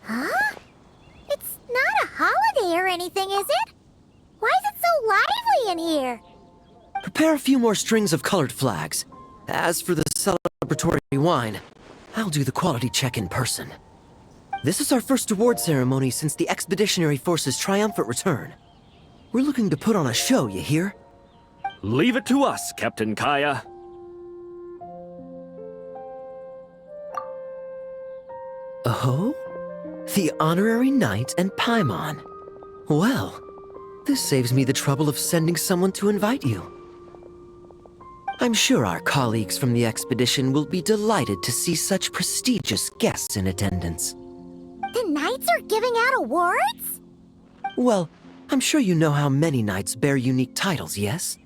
Huh? It's not a holiday or anything, is it? Why is it so lively in here? Prepare a few more strings of colored flags. As for the celebratory wine, I'll do the quality check in person. This is our first award ceremony since the Expeditionary Force's triumphant return. We're looking to put on a show, you hear? Leave it to us, Captain Kaya. Oh? The Honorary Knight and Paimon. Well, this saves me the trouble of sending someone to invite you. I'm sure our colleagues from the expedition will be delighted to see such prestigious guests in attendance. The knights are giving out awards? Well, I'm sure you know how many knights bear unique titles, yes?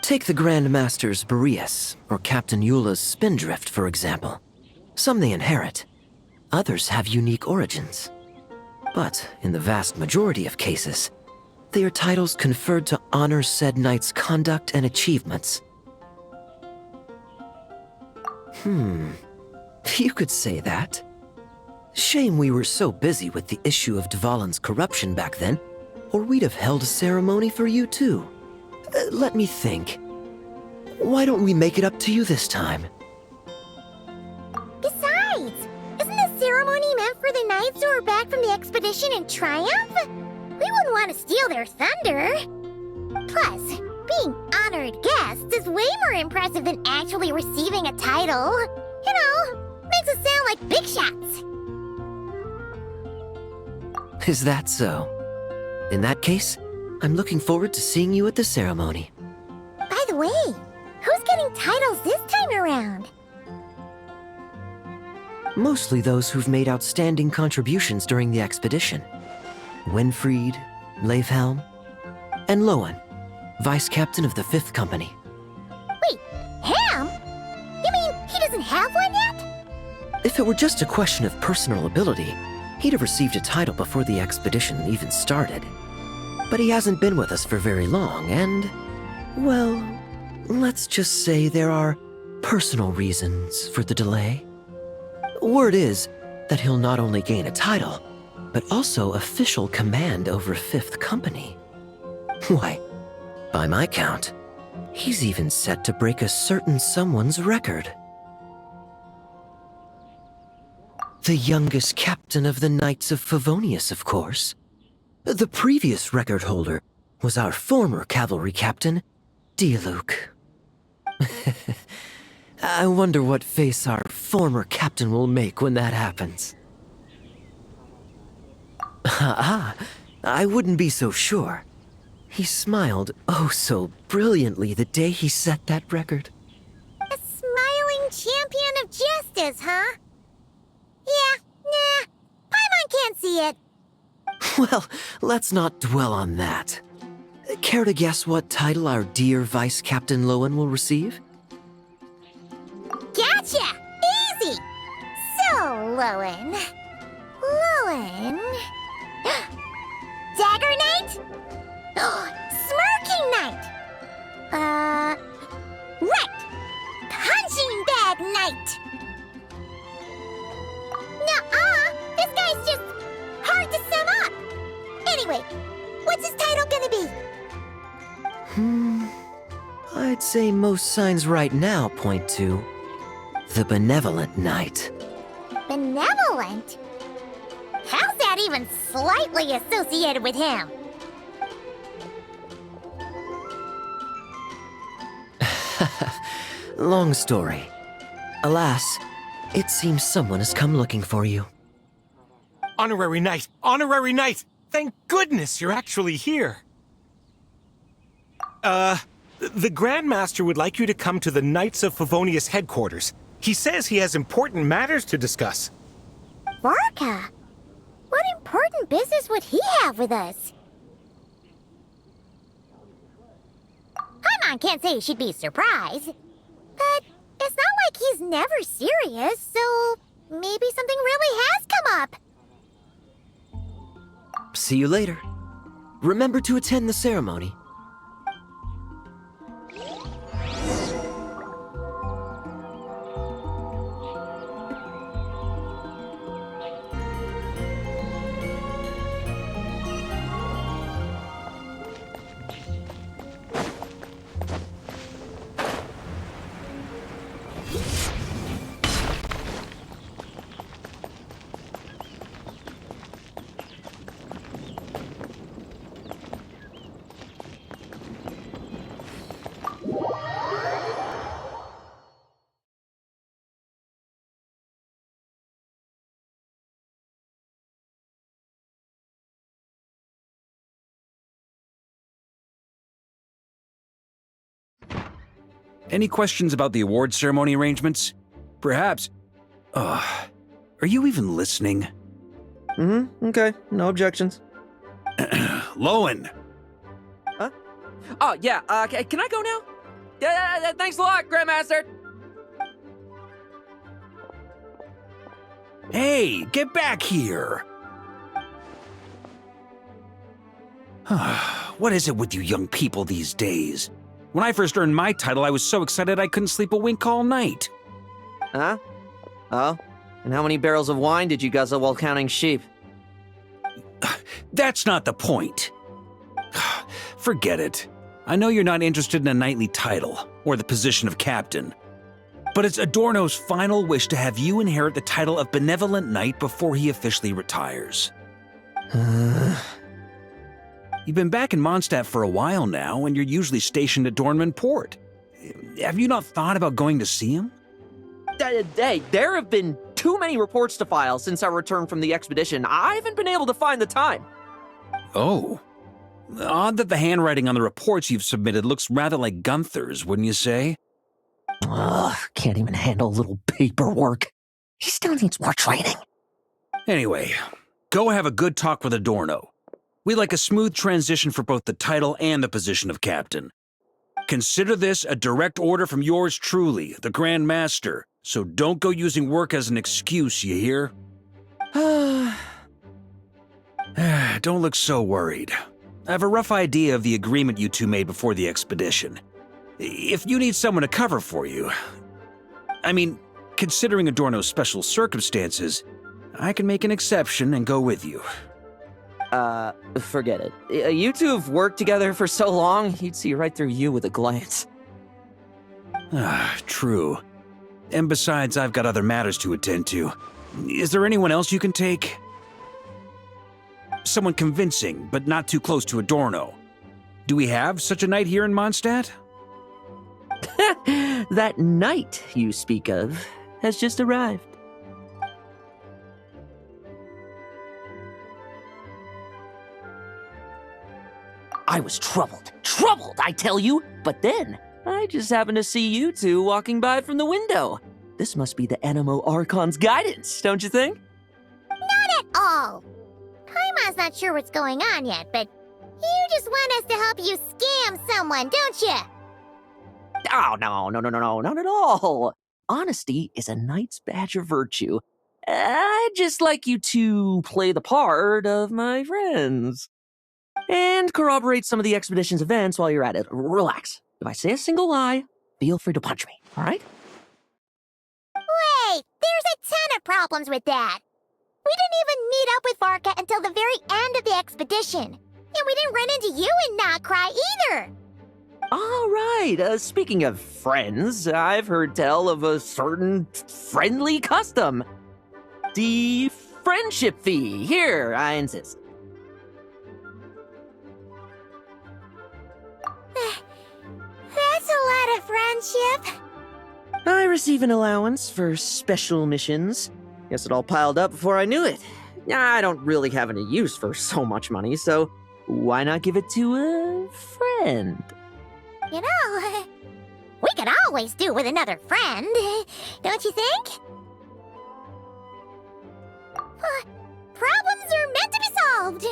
Take the Grand Master's Boreas, or Captain Eula's Spindrift, for example. Some they inherit. Others have unique origins. But in the vast majority of cases, they are titles conferred to honor said knight's conduct and achievements. You could say that. Shame we were so busy with the issue of Dvalin's corruption back then, or we'd have held a ceremony for you too. Let me think. Why don't we make it up to you this time? Besides, isn't the ceremony meant for the knights who are back from the expedition in triumph? We wouldn't want to steal their thunder. Plus, being honored guests is way more impressive than actually receiving a title. You know, makes us sound like big shots. Is that so? In that case, I'm looking forward to seeing you at the ceremony. By the way, who's getting titles this time around? Mostly those who've made outstanding contributions during the expedition. Winfried, Leifhelm, and Lohen, Vice Captain of the 5th Company. Wait, Ham? You mean he doesn't have one yet? If it were just a question of personal ability, he'd have received a title before the expedition even started. But he hasn't been with us for very long, and, well, let's just say there are personal reasons for the delay. Word is that he'll not only gain a title, but also official command over 5th Company. Why, by my count, he's even set to break a certain someone's record. The youngest captain of the Knights of Favonius, of course. The previous record holder was our former cavalry captain, Diluc. I wonder what face our former captain will make when that happens. I wouldn't be so sure. He smiled oh so brilliantly the day he set that record. A smiling champion of justice, huh? Yeah, nah, Paimon can't see it. Well, let's not dwell on that. Care to guess what title our dear Vice Captain Lohen will receive? Gotcha! Easy! So, Lohen... Dagger Knight? Smirking Knight! Right! Punching Bag Knight! Nuh-uh! This guy's just hard to sum up! Anyway, what's his title gonna be? I'd say most signs right now point to the Benevolent Knight. Benevolent? How's that even slightly associated with him? Long story. Alas, it seems someone has come looking for you. Honorary Knight! Honorary Knight! Thank goodness you're actually here! The Grand Master would like you to come to the Knights of Favonius headquarters. He says he has important matters to discuss. Varka? What important business would he have with us? Paimon can't say she'd be surprised. But it's not like he's never serious, so maybe something really has come up. See you later. Remember to attend the ceremony. Any questions about the award ceremony arrangements? Perhaps. Are you even listening? Okay. No objections. Lohen! Huh? Oh, yeah, can I go now? Yeah, thanks a lot, Grandmaster! Hey, get back here! What is it with you young people these days? When I first earned my title, I was so excited I couldn't sleep a wink all night. Huh? Oh? And how many barrels of wine did you guzzle while counting sheep? That's not the point. Forget it. I know you're not interested in a knightly title, or the position of captain. But it's Adorno's final wish to have you inherit the title of Benevolent Knight before he officially retires. You've been back in Mondstadt for a while now, and you're usually stationed at Dornman Port. Have you not thought about going to see him? Hey, there have been too many reports to file since our return from the expedition. I haven't been able to find the time. Oh. Odd that the handwriting on the reports you've submitted looks rather like Gunther's, wouldn't you say? Can't even handle a little paperwork. He still needs more training. Anyway, go have a good talk with Adorno. We'd like a smooth transition for both the title and the position of captain. Consider this a direct order from yours truly, the Grand Master, so don't go using work as an excuse, you hear? Don't look so worried. I have a rough idea of the agreement you two made before the expedition. If you need someone to cover for you, I mean, considering Adorno's special circumstances, I can make an exception and go with you. Forget it. You two have worked together for so long, he'd see right through you with a glance. True. And besides, I've got other matters to attend to. Is there anyone else you can take? Someone convincing, but not too close to Adorno. Do we have such a knight here in Mondstadt? That knight you speak of has just arrived. I was troubled, I tell you, but then I just happened to see you two walking by from the window. This must be the Animo Archon's guidance, don't you think? Not at all. Paimon's not sure what's going on yet, but you just want us to help you scam someone, don't you? Oh, no, not at all. Honesty is a knight's badge of virtue. I'd just like you to play the part of my friends. And corroborate some of the expedition's events while you're at it. Relax. If I say a single lie, feel free to punch me, all right? Wait, there's a ton of problems with that. We didn't even meet up with Varka until the very end of the expedition. And we didn't run into you in Nocry either. All right, speaking of friends, I've heard tell of a certain friendly custom. The friendship fee. Here, I insist. That's a lot of friendship. I receive an allowance for special missions. Guess it all piled up before I knew it. I don't really have any use for so much money, so why not give it to a friend? You know, we could always do with another friend, don't you think? Problems are meant to be solved,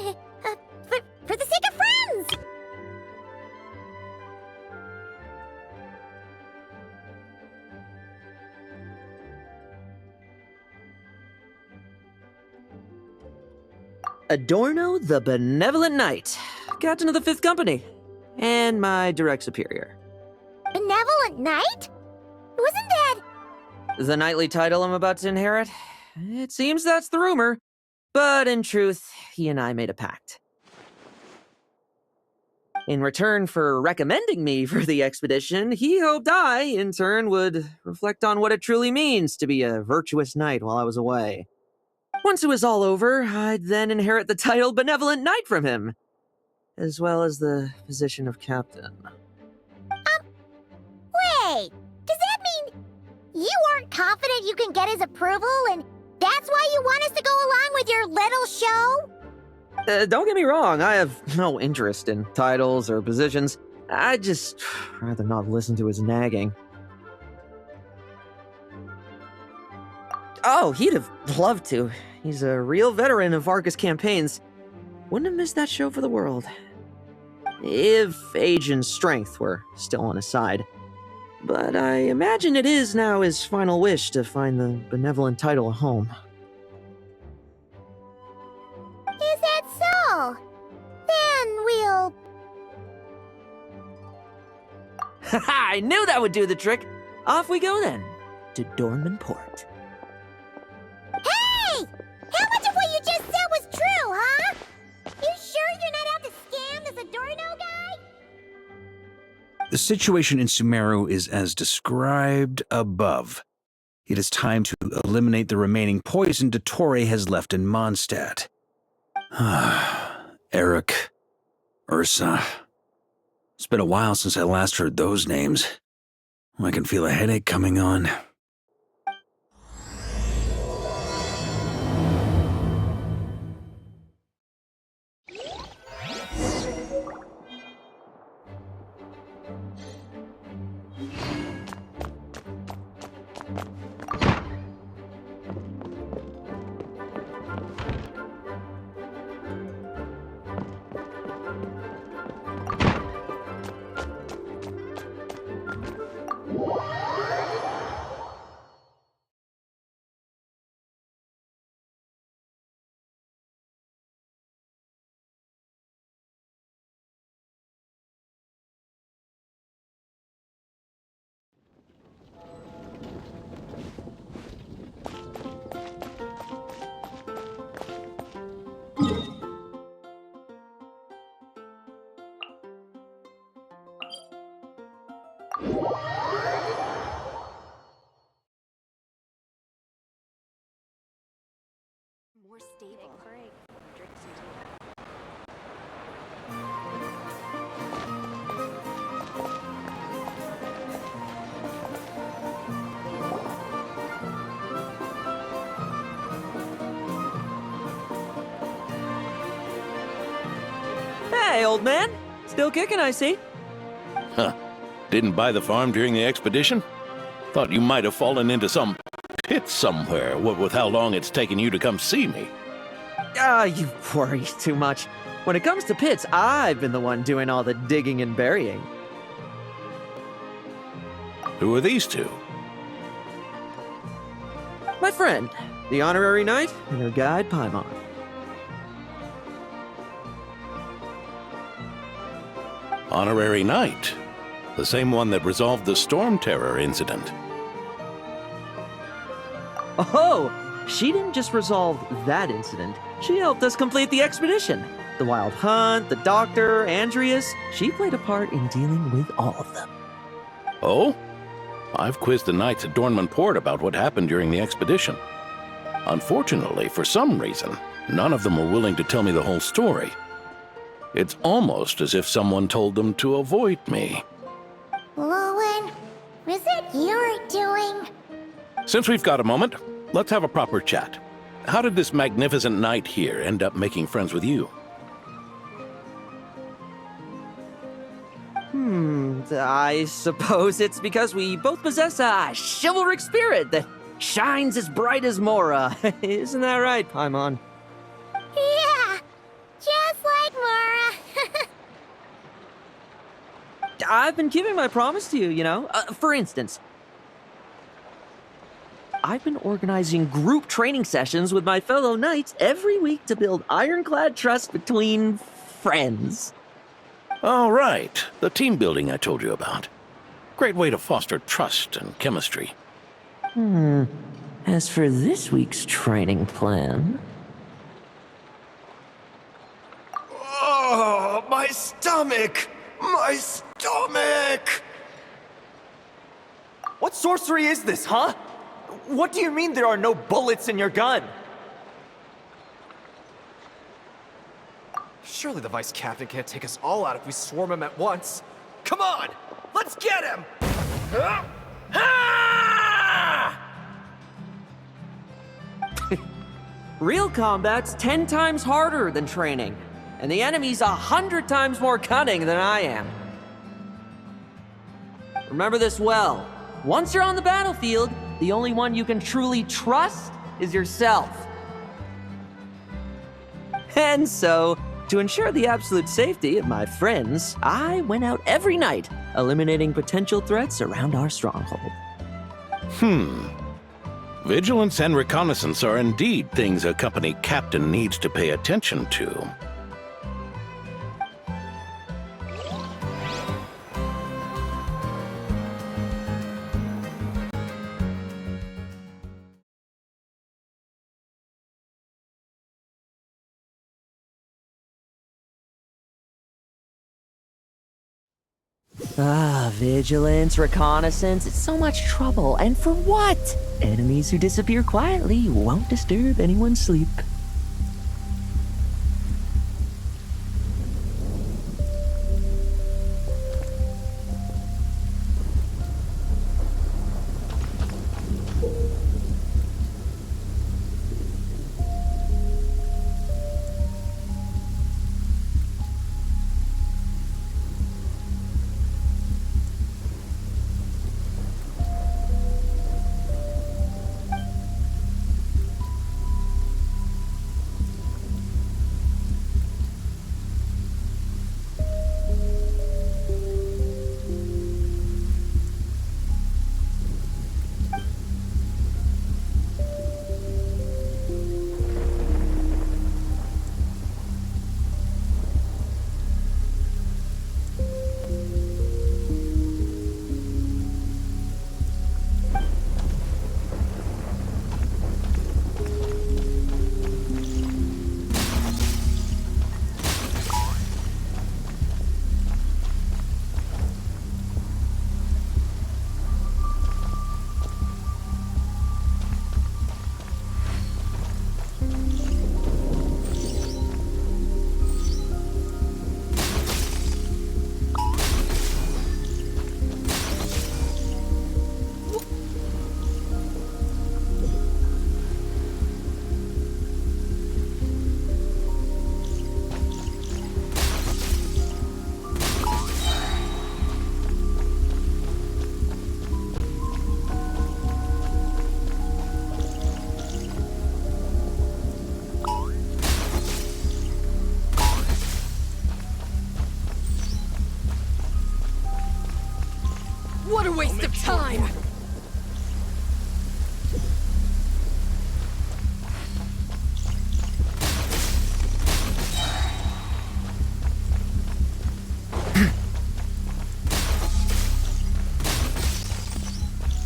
for the sake of friends! Adorno the Benevolent Knight, Captain of the Fifth Company, and my direct superior. Benevolent Knight? Wasn't that... The knightly title I'm about to inherit? It seems that's the rumor, but in truth, he and I made a pact. In return for recommending me for the expedition, he hoped I, in turn, would reflect on what it truly means to be a virtuous knight while I was away. Once it was all over, I'd then inherit the title Benevolent Knight from him, as well as the position of captain. Wait, does that mean you aren't confident you can get his approval, and that's why you want us to go along with your little show? Don't get me wrong, I have no interest in titles or positions. I'd just rather not listen to his nagging. Oh, he'd have loved to. He's a real veteran of Arcus campaigns. Wouldn't have missed that show for the world. If age and strength were still on his side. But I imagine it is now his final wish to find the benevolent title a home. Is that so? Then we'll... Haha, I knew that would do the trick! Off we go then, to Dornman Port. Hey! How much of what you just said was true, huh? You sure you're not out to scam this Adorno guy? The situation in Sumeru is as described above. It is time to eliminate the remaining poison Dottore has left in Mondstadt. Eric, Ursa. It's been a while since I last heard those names. I can feel a headache coming on. More stable. Hey, old man! Still kicking, I see. Huh. Didn't buy the farm during the expedition? Thought you might have fallen into some pit somewhere, with how long it's taken you to come see me. You worry too much. When it comes to pits, I've been the one doing all the digging and burying. Who are these two? My friend, the honorary knight, and her guide, Paimon. Honorary Knight. The same one that resolved the Storm Terror incident. Oh, she didn't just resolve that incident. She helped us complete the expedition. The Wild Hunt, the Doctor, Andreas. She played a part in dealing with all of them. Oh? I've quizzed the knights at Dornman Port about what happened during the expedition. Unfortunately, for some reason, none of them were willing to tell me the whole story. It's almost as if someone told them to avoid me. Lohen, is it your doing? Since we've got a moment, let's have a proper chat. How did this magnificent knight here end up making friends with you? I suppose it's because we both possess a chivalric spirit that shines as bright as Mora. Isn't that right, Paimon? Yeah, just like Mora. I've been keeping my promise to you, you know? For instance, I've been organizing group training sessions with my fellow knights every week to build ironclad trust between friends. All right, the team building I told you about. Great way to foster trust and chemistry. As for this week's training plan... Oh, my stomach! My stomach! What sorcery is this, huh? What do you mean there are no bullets in your gun? Surely the vice captain can't take us all out if we swarm him at once. Come on! Let's get him! Real combat's 10 times harder than training, and the enemy's 100 times more cunning than I am. Remember this well. Once you're on the battlefield, the only one you can truly trust is yourself. And so, to ensure the absolute safety of my friends, I went out every night, eliminating potential threats around our stronghold. Vigilance and reconnaissance are indeed things a company captain needs to pay attention to. Vigilance, reconnaissance, it's so much trouble, and for what? Enemies who disappear quietly won't disturb anyone's sleep. What a waste of time!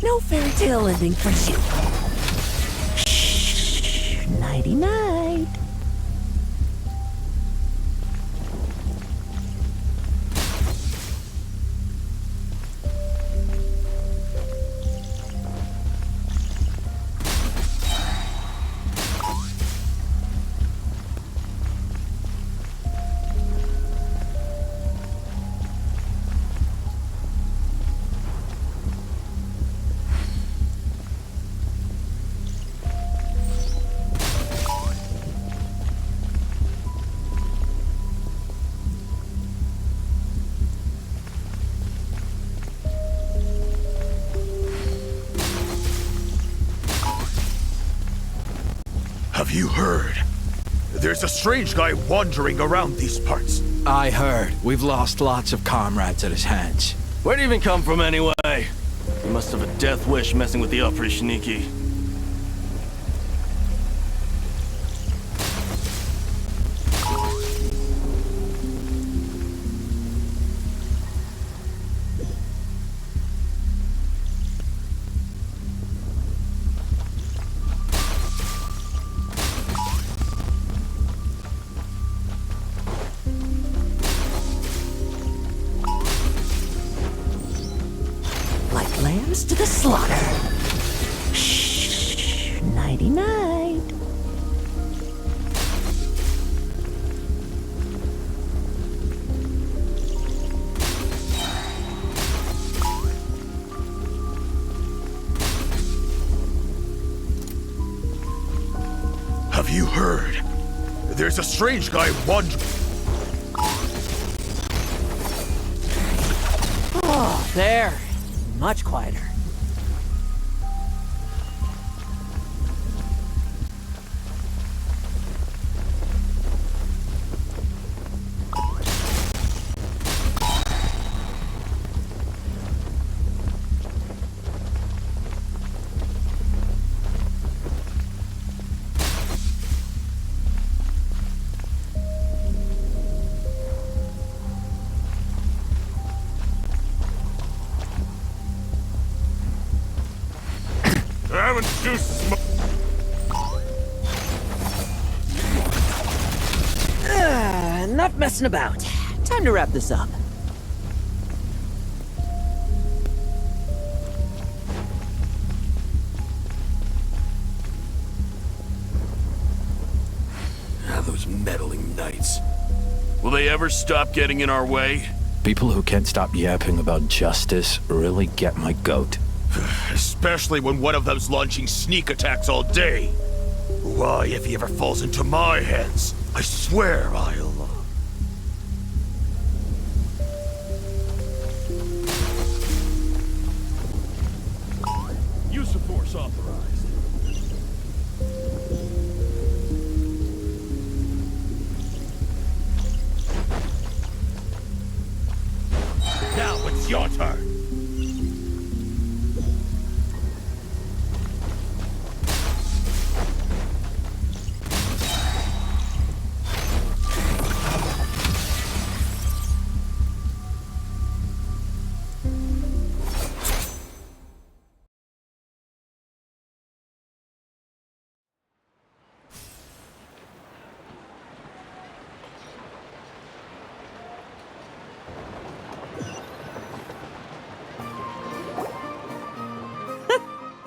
No fairy tale ending for you. Shh, nighty night. Have you heard? There's a strange guy wandering around these parts. I heard. We've lost lots of comrades at his hands. Where'd he even come from anyway? He must have a death wish messing with the Oprishniki. Like lambs to the slaughter. Shh, nighty-night. Have you heard? There's a strange guy wandering. Oh, there. Much quieter. Enough messing about. Time to wrap this up. Those meddling knights. Will they ever stop getting in our way? People who can't stop yapping about justice really get my goat. Especially when one of them's launching sneak attacks all day. Why, if he ever falls into my hands, I swear I'll... Use of force authorized. Now it's your turn.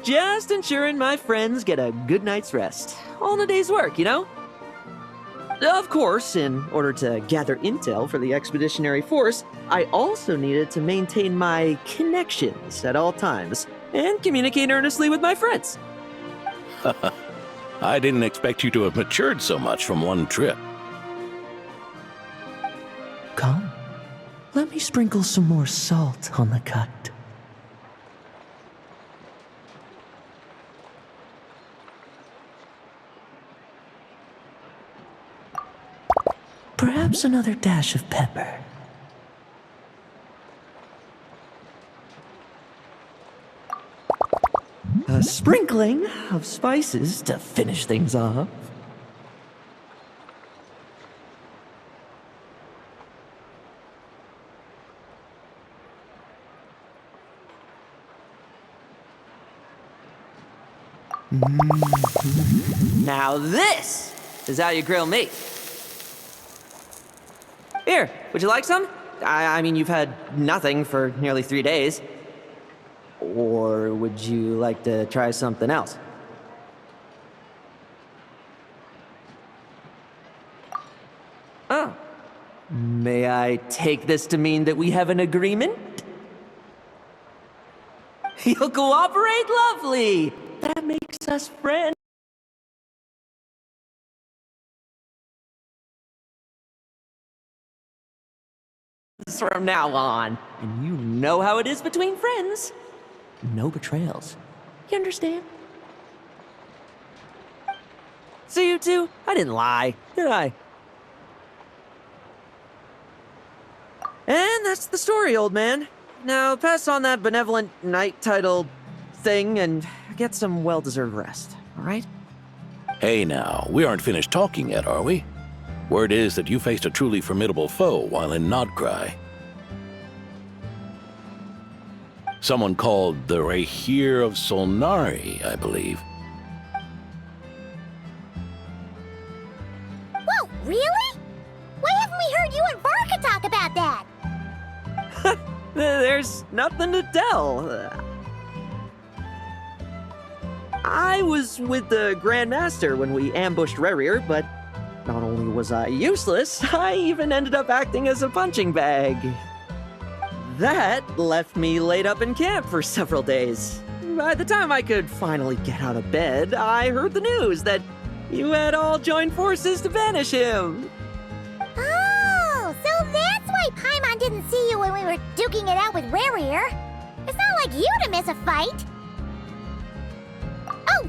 Just ensuring my friends get a good night's rest. All in a day's work, you know? Of course, in order to gather intel for the expeditionary force, I also needed to maintain my connections at all times and communicate earnestly with my friends. I didn't expect you to have matured so much from one trip. Come, let me sprinkle some more salt on the cut. Perhaps another dash of pepper. A sprinkling of spices to finish things off. Now this is how you grill meat. Here, would you like some? I mean, you've had nothing for nearly 3 days. Or would you like to try something else? Oh. May I take this to mean that we have an agreement? You'll cooperate? Lovely! That makes us friends. From now on. And you know how it is between friends. No betrayals. You understand? So you two, I didn't lie, did I? And that's the story, old man. Now pass on that benevolent knight title thing and get some well-deserved rest, all right? Hey now, we aren't finished talking yet, are we? Word is that you faced a truly formidable foe while in Nodcry. Someone called the Rahir of Solnari, I believe. Whoa, really? Why haven't we heard you and Barca talk about that? There's nothing to tell. I was with the Grand Master when we ambushed Rerir, but not only was I useless, I even ended up acting as a punching bag. That left me laid up in camp for several days. By the time I could finally get out of bed, I heard the news that you had all joined forces to banish him. Oh, so that's why Paimon didn't see you when we were duking it out with Rerir. It's not like you to miss a fight. Oh,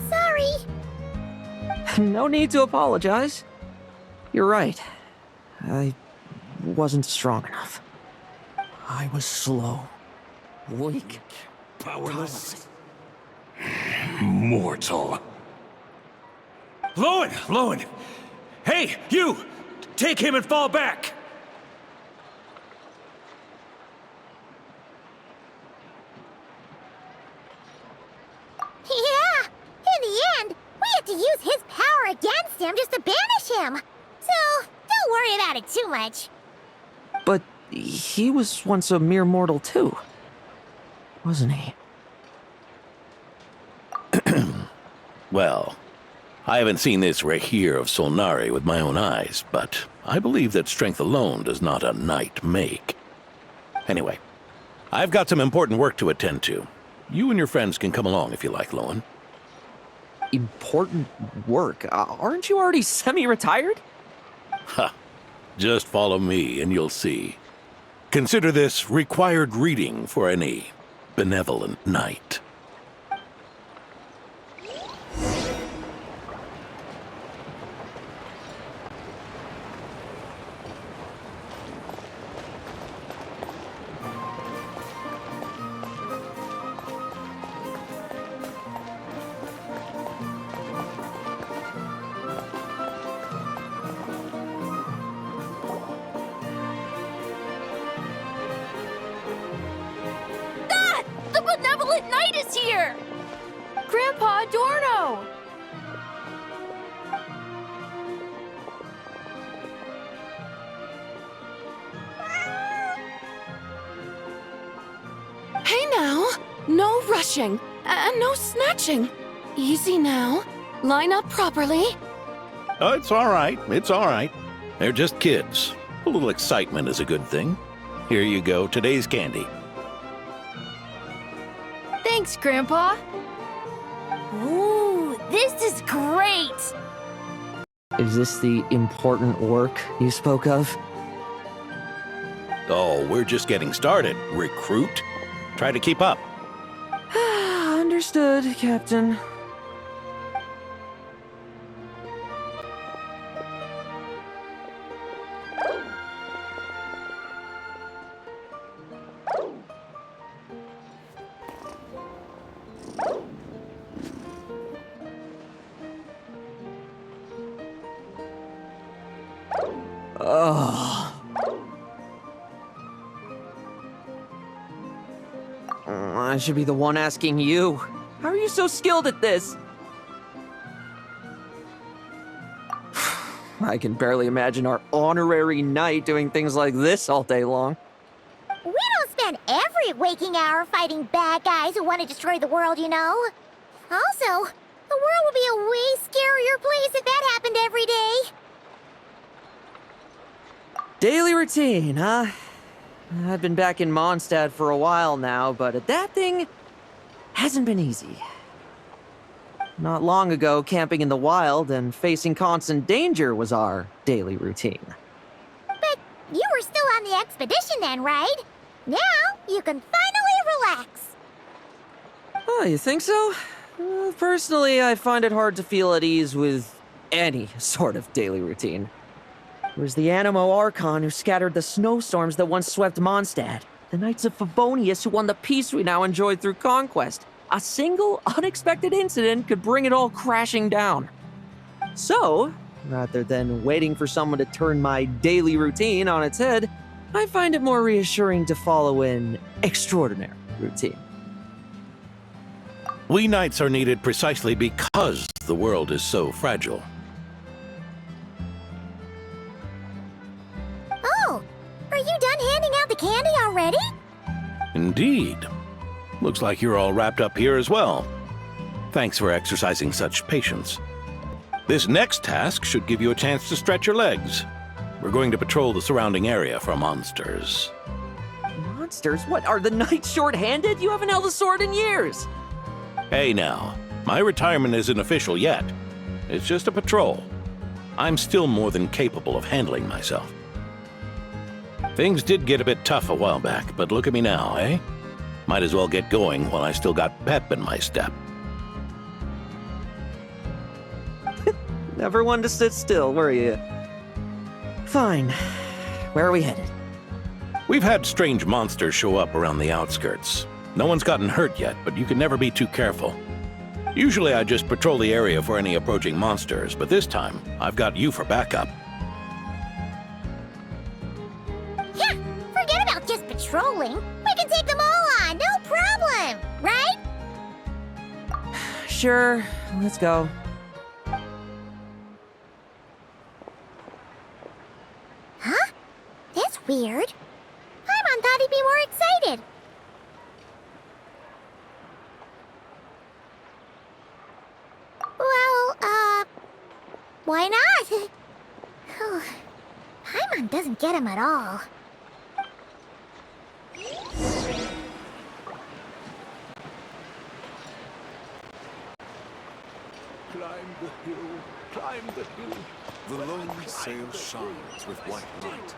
sorry. No need to apologize. You're right. I wasn't strong enough. I was slow, weak, Powerless. Mortal. Lohen! Hey, you! Take him and fall back! Yeah, in the end, we had to use his power against him just to banish him. So, don't worry about it too much. But he was once a mere mortal too, wasn't he? Well, I haven't seen this Rahir of Solnari with my own eyes, but I believe that strength alone does not a knight make. Anyway, I've got some important work to attend to. You and your friends can come along if you like, Lohen. Important work? Aren't you already semi-retired? Ha! Just follow me and you'll see. Consider this required reading for any benevolent knight. The benevolent knight is here! Grandpa Adorno! Hey now, no rushing, and no snatching. Easy now. Line up properly. Oh, it's all right. It's all right. They're just kids. A little excitement is a good thing. Here you go, today's candy. Thanks, Grandpa. Ooh, this is great! Is this the important work you spoke of? Oh, we're just getting started. Recruit? Try to keep up. Understood, Captain. I should be the one asking you. How are you so skilled at this? I can barely imagine our honorary knight doing things like this all day long. We don't spend every waking hour fighting bad guys who want to destroy the world, you know. Also, the world would be a way scarier place if that happened every day. Daily routine, huh? I've been back in Mondstadt for a while now, but adapting hasn't been easy. Not long ago, camping in the wild and facing constant danger was our daily routine. But you were still on the expedition then, right? Now you can finally relax. Oh, you think so? Personally, I find it hard to feel at ease with any sort of daily routine. It was the Animo Archon who scattered the snowstorms that once swept Mondstadt. The Knights of Favonius who won the peace we now enjoy through conquest. A single, unexpected incident could bring it all crashing down. So, rather than waiting for someone to turn my daily routine on its head, I find it more reassuring to follow an extraordinary routine. We knights are needed precisely because the world is so fragile. Oh, are you done handing out the candy already? Indeed. Looks like you're all wrapped up here as well. Thanks for exercising such patience. This next task should give you a chance to stretch your legs. We're going to patrol the surrounding area for monsters. Monsters? What, are the knights short-handed? You haven't held a sword in years! Hey now, my retirement isn't official yet. It's just a patrol. I'm still more than capable of handling myself. Things did get a bit tough a while back, but look at me now, eh? Might as well get going while I still got pep in my step. Never one to sit still, were you? Fine. Where are we headed? We've had strange monsters show up around the outskirts. No one's gotten hurt yet, but you can never be too careful. Usually I just patrol the area for any approaching monsters, but this time I've got you for backup. Yeah, forget about just patrolling. We can take them all on, no problem, right? Sure, let's go. Huh? That's weird. Paimon thought he'd be more excited. Well, why not? Paimon doesn't get him at all. Climb the hill, climb the hill. The lonely sail shines with white light.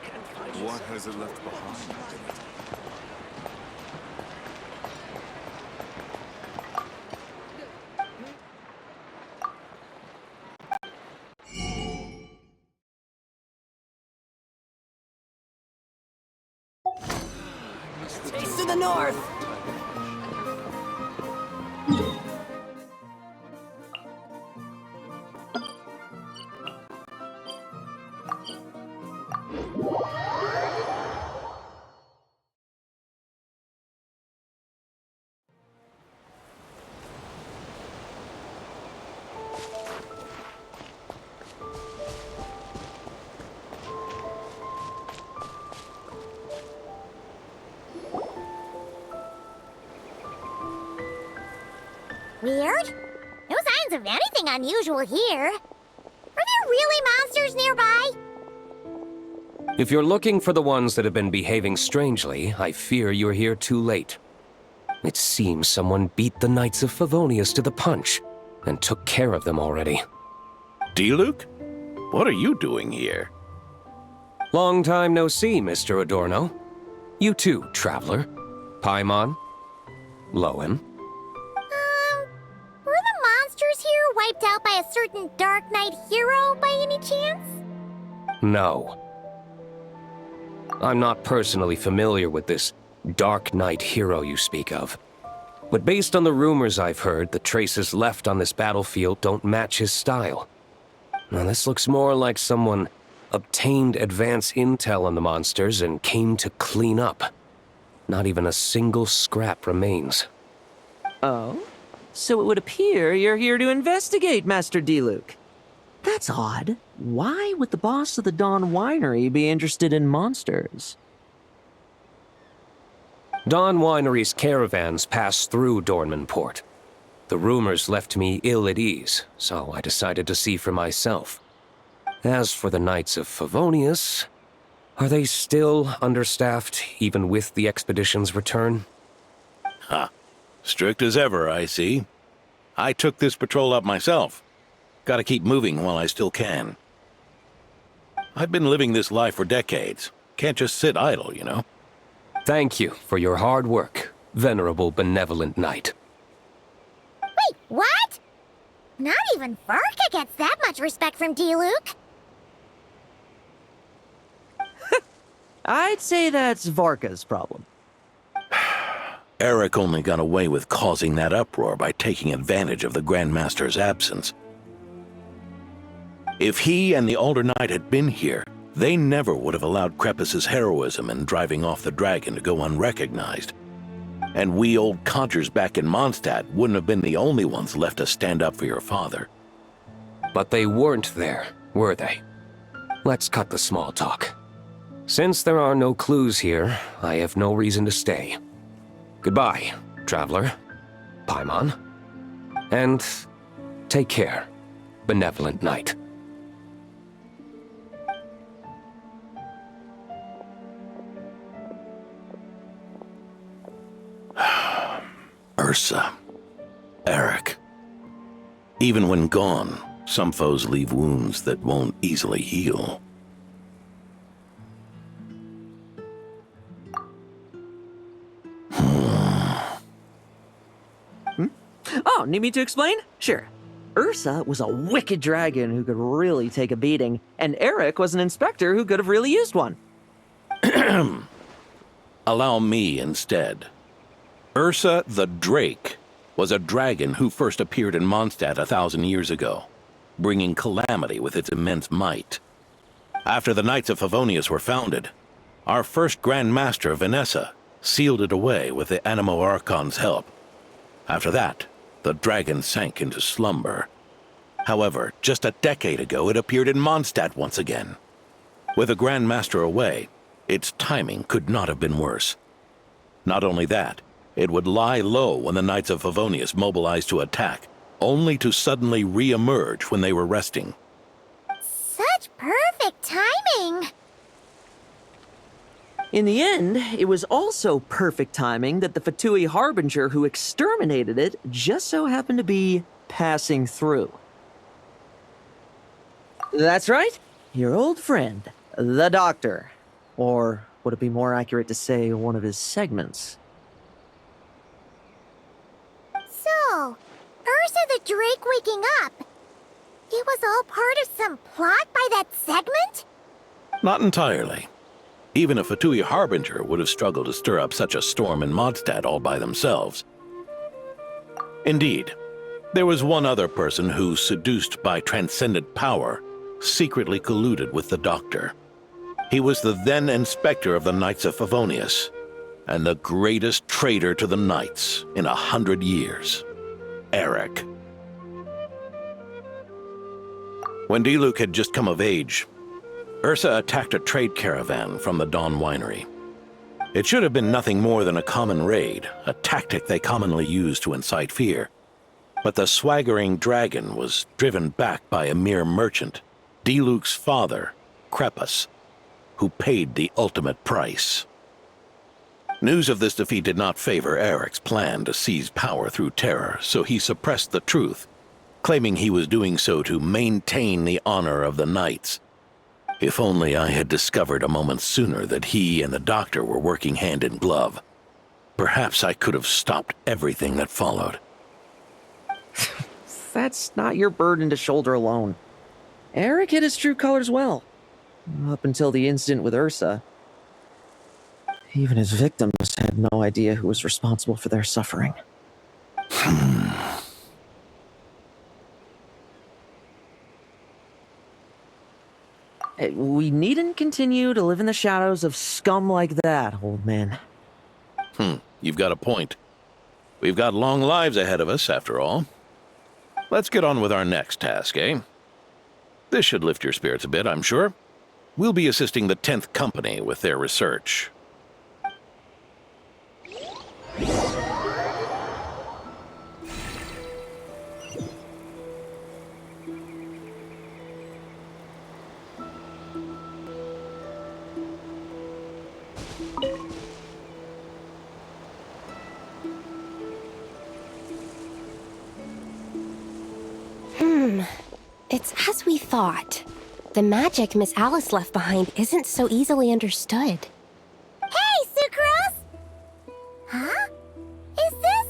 What has it left behind? Taste of the North! Weird? No signs of anything unusual here. Are there really monsters nearby? If you're looking for the ones that have been behaving strangely, I fear you're here too late. It seems someone beat the Knights of Favonius to the punch, and took care of them already. D-Luke? What are you doing here? Long time no see, Mr. Adorno. You too, traveler. Paimon. Lohen. Were the monsters here wiped out by a certain Dark Knight hero by any chance? No. I'm not personally familiar with this Dark Knight hero you speak of. But based on the rumors I've heard, the traces left on this battlefield don't match his style. Now this looks more like someone obtained advance intel on the monsters and came to clean up. Not even a single scrap remains. Oh? So it would appear you're here to investigate, Master D-Luke. That's odd. Why would the boss of the Dawn Winery be interested in monsters? Dawn Winery's caravans pass through Dornman Port. The rumors left me ill at ease, so I decided to see for myself. As for the Knights of Favonius, are they still understaffed even with the expedition's return? Ha! Strict as ever, I see. I took this patrol up myself. Gotta keep moving while I still can. I've been living this life for decades. Can't just sit idle, you know? Thank you for your hard work, venerable benevolent knight. Wait, What? Not even Varka gets that much respect from D-Luke. I'd say that's Varka's problem. Eric only got away with causing that uproar by taking advantage of the Grandmaster's absence. If he and the Alder Knight had been here, they never would have allowed Krepus's heroism in driving off the dragon to go unrecognized. And we old codgers back in Mondstadt wouldn't have been the only ones left to stand up for your father. But they weren't there, were they? Let's cut the small talk. Since there are no clues here, I have no reason to stay. Goodbye, traveler, Paimon, and take care, benevolent knight. Ursa, Eric. Even when gone, some foes leave wounds that won't easily heal. Oh, need me to explain? Sure. Ursa was a wicked dragon who could really take a beating, and Eric was an inspector who could have really used one. Allow me instead. Ursa the Drake was a dragon who first appeared in Mondstadt 1,000 years ago, bringing calamity with its immense might. After the Knights of Favonius were founded, our first Grand Master, Vanessa, sealed it away with the Animo Archon's help. After that, the dragon sank into slumber. However, just a decade ago, it appeared in Mondstadt once again. With the Grand Master away, its timing could not have been worse. Not only that, it would lie low when the Knights of Favonius mobilized to attack, only to suddenly re-emerge when they were resting. Such perfect timing! In the end, it was also perfect timing that the Fatui Harbinger who exterminated it just so happened to be passing through. That's right, your old friend, the Doctor. Or would it be more accurate to say one of his segments? So, Ursa the Drake waking up. It was all part of some plot by that segment? Not entirely. Even a Fatui Harbinger would have struggled to stir up such a storm in Mondstadt all by themselves. Indeed, there was one other person who, seduced by transcendent power, secretly colluded with the Doctor. He was the then Inspector of the Knights of Favonius, and the greatest traitor to the Knights in 100 years, Eric. When D-Luke had just come of age, Ursa attacked a trade caravan from the Dawn Winery. It should have been nothing more than a common raid, a tactic they commonly use to incite fear. But the swaggering dragon was driven back by a mere merchant, D-Luke's father, Krepus, who paid the ultimate price. News of this defeat did not favor Eric's plan to seize power through terror, so he suppressed the truth, claiming he was doing so to maintain the honor of the Knights. If only I had discovered a moment sooner that he and the Doctor were working hand in glove. Perhaps I could have stopped everything that followed. That's not your burden to shoulder alone. Eric hid his true colors well. Up until the incident with Ursa. Even his victims had no idea who was responsible for their suffering. We needn't continue to live in the shadows of scum like that, old man. You've got a point. We've got long lives ahead of us, after all. Let's get on with our next task, eh? This should lift your spirits a bit, I'm sure. We'll be assisting the 10th Company with their research. It's as we thought. The magic Miss Alice left behind isn't so easily understood. Hey, Sucrose! Huh? Is this...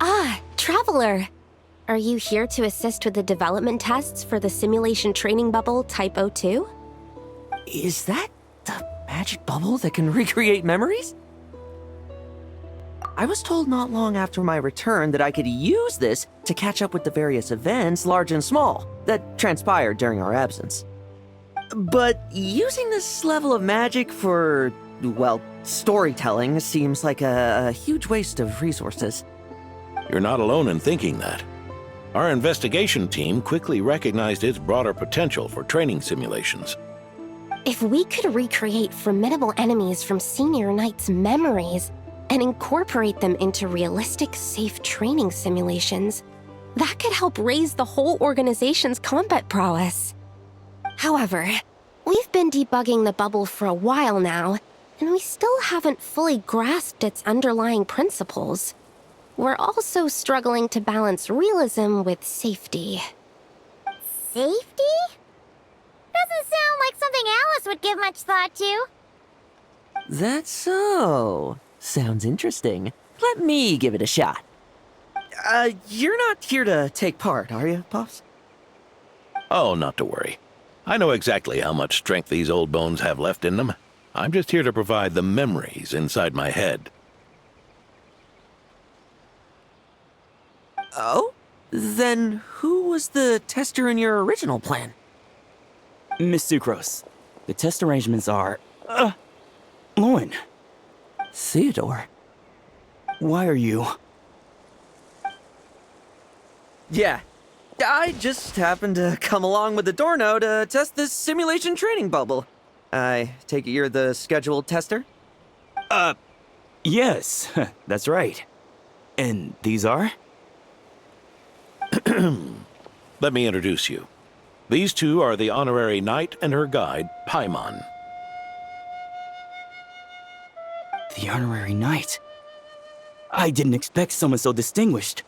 Ah, Traveler. Are you here to assist with the development tests for the simulation training bubble Type 02? Is that the magic bubble that can recreate memories? I was told not long after my return that I could use this to catch up with the various events, large and small, that transpired during our absence. But using this level of magic for, well, storytelling seems like a huge waste of resources. You're not alone in thinking that. Our investigation team quickly recognized its broader potential for training simulations. If we could recreate formidable enemies from Senior Knight's memories and incorporate them into realistic, safe training simulations, that could help raise the whole organization's combat prowess. However, we've been debugging the bubble for a while now, and we still haven't fully grasped its underlying principles. We're also struggling to balance realism with safety. Safety? Doesn't sound like something Alice would give much thought to. That's so. Sounds interesting. Let me give it a shot. You're not here to take part, are you, Pops? Oh, not to worry. I know exactly how much strength these old bones have left in them. I'm just here to provide the memories inside my head. Oh? Then who was the tester in your original plan? Miss Sucrose, the test arrangements are... Lohen. Theodore. Why are you... Yeah, I just happened to come along with the Dorno to test this simulation training bubble. I take it you're the scheduled tester? Yes, that's right. And these are? Let me introduce you. These two are the honorary knight and her guide, Paimon. The honorary knight? I didn't expect someone so distinguished.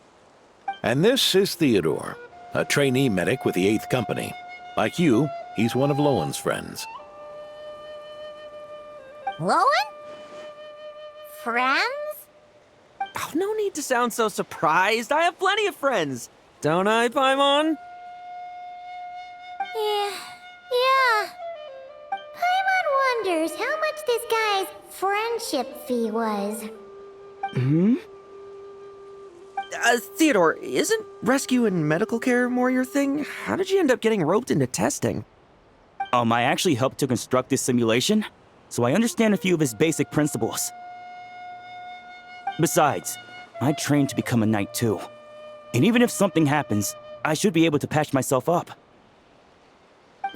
And this is Theodore, a trainee medic with the 8th Company. Like you, he's one of Lowen's friends. Lohen? Friends? Oh, no need to sound so surprised. I have plenty of friends. Don't I, Paimon? Yeah. Paimon wonders how much this guy's friendship fee was. Theodore, isn't rescue and medical care more your thing? How did you end up getting roped into testing? I actually helped to construct this simulation, so I understand a few of its basic principles. Besides, I trained to become a knight too. And even if something happens, I should be able to patch myself up.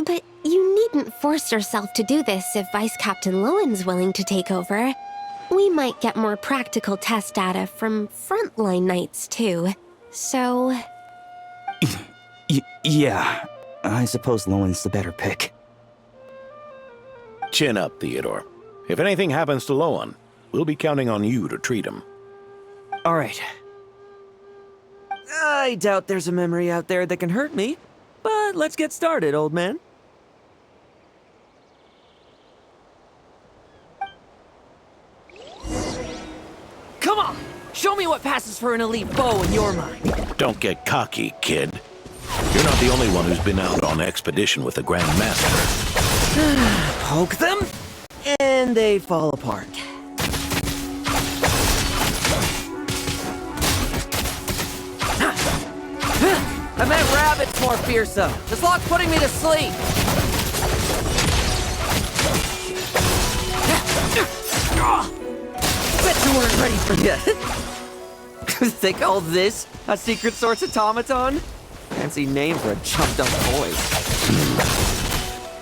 But you needn't force yourself to do this if Vice Captain Lowen's willing to take over. We might get more practical test data from frontline knights too, so... Yeah, I suppose Lowen's the better pick. Chin up, Theodore. If anything happens to Lowen, we'll be counting on you to treat him. All right. I doubt there's a memory out there that can hurt me, but let's get started, old man. Come on! Show me what passes for an elite foe in your mind. Don't get cocky, kid. You're not the only one who's been out on expedition with the Grand Master. Poke them, and they fall apart. I meant rabbits more fearsome. This lock's putting me to sleep. Bet you weren't ready for this. Think all this a secret source automaton? Fancy name for a chumped up boy.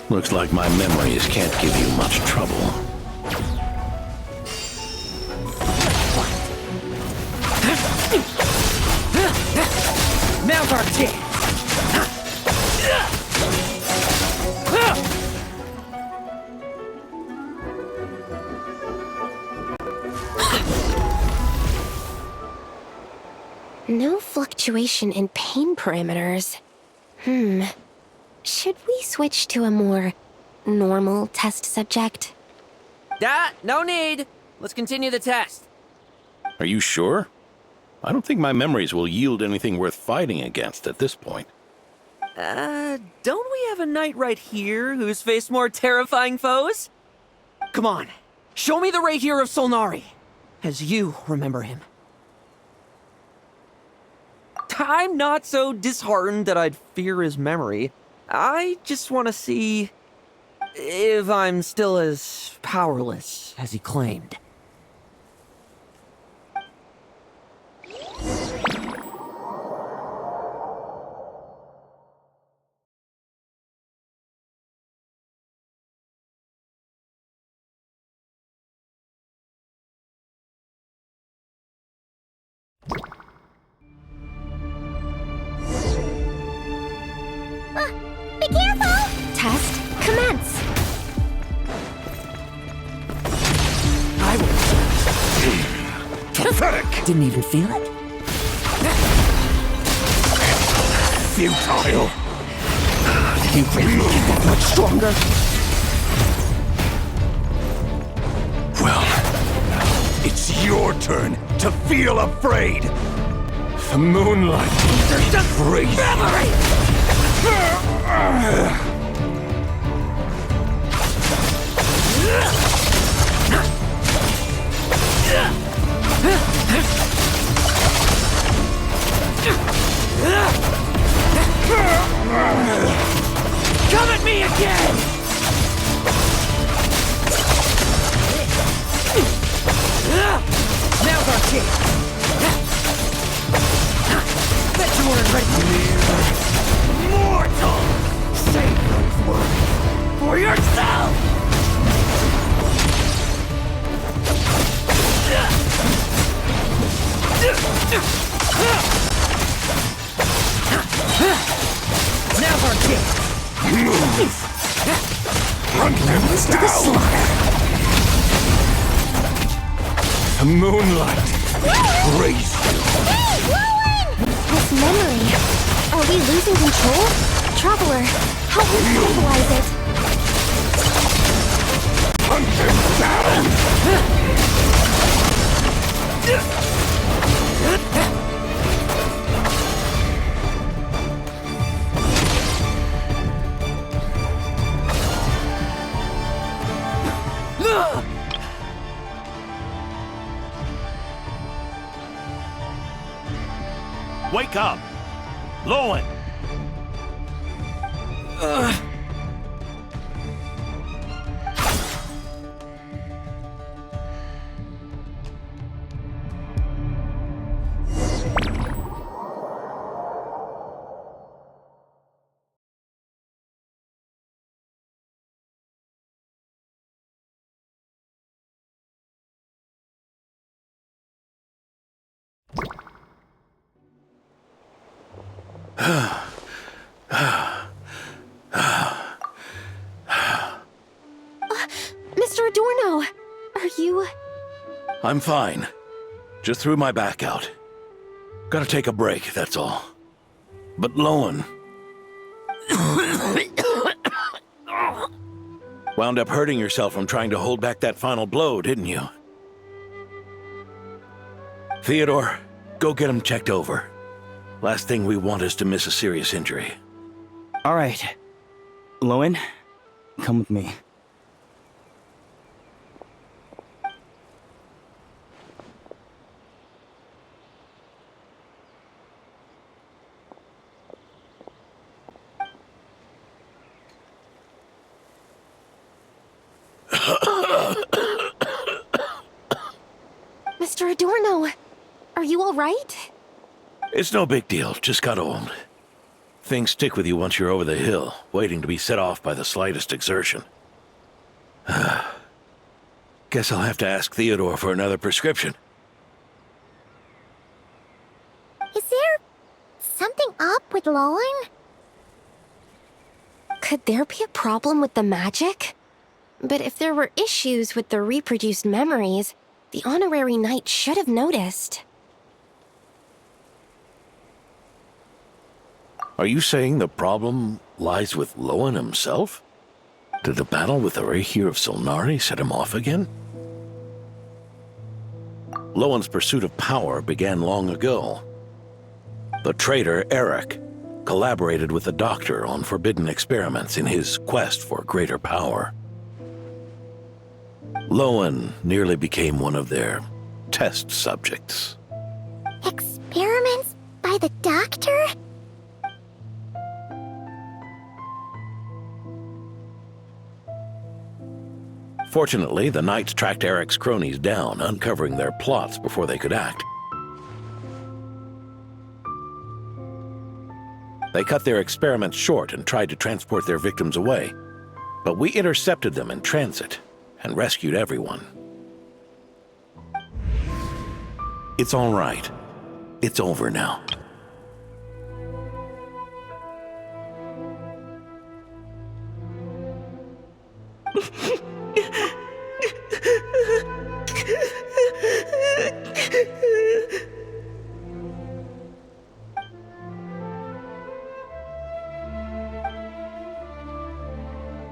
Looks like my memories can't give you much trouble. Mount our chance! No fluctuation in pain parameters. Should we switch to a more normal test subject? No need. Let's continue the test. Are you sure? I don't think my memories will yield anything worth fighting against at this point. Don't we have a knight right here who's faced more terrifying foes? Come on, show me the Rahier of Solnari, as you remember him. I'm not so disheartened that I'd fear his memory. I just want to see if I'm still as powerless as he claimed. Be careful! Test commence. Pathetic! Didn't even feel it? Futile! Did you really get that much stronger? Well, it's your turn to feel afraid! The moonlight They're just crazy! memory! Come at me again! Now's our chance! Bet you weren't ready mortal! Save those words for yourself! Now's our chance! Move! Hunt them down! The moonlight raised you! Hey, Lohen! This memory. Are we losing control? Traveler, help me stabilize it. Hunt them down! Wake up! Lohen! Mr. Adorno, are you... I'm fine. Just threw my back out. Gotta take a break, that's all. But Lohen... wound up hurting yourself from trying to hold back that final blow, didn't you? Theodore, go get him checked over. Last thing we want is to miss a serious injury. All right. Lohen, come with me. Mr. Adorno, are you all right? It's no big deal, just got old. Things stick with you once you're over the hill, waiting to be set off by the slightest exertion. Guess I'll have to ask Theodore for another prescription. Is there something up with Lohen? Could there be a problem with the magic? But if there were issues with the reproduced memories, the honorary knight should have noticed. Are you saying the problem lies with Lohen himself? Did the battle with the Rahier of Solnari set him off again? Lowen's pursuit of power began long ago. The traitor, Eric, collaborated with the Doctor on forbidden experiments in his quest for greater power. Lohen nearly became one of their test subjects. Experiments by the Doctor? Fortunately, the Knights tracked Eric's cronies down, uncovering their plots before they could act. They cut their experiments short and tried to transport their victims away, but we intercepted them in transit and rescued everyone. It's all right. It's over now.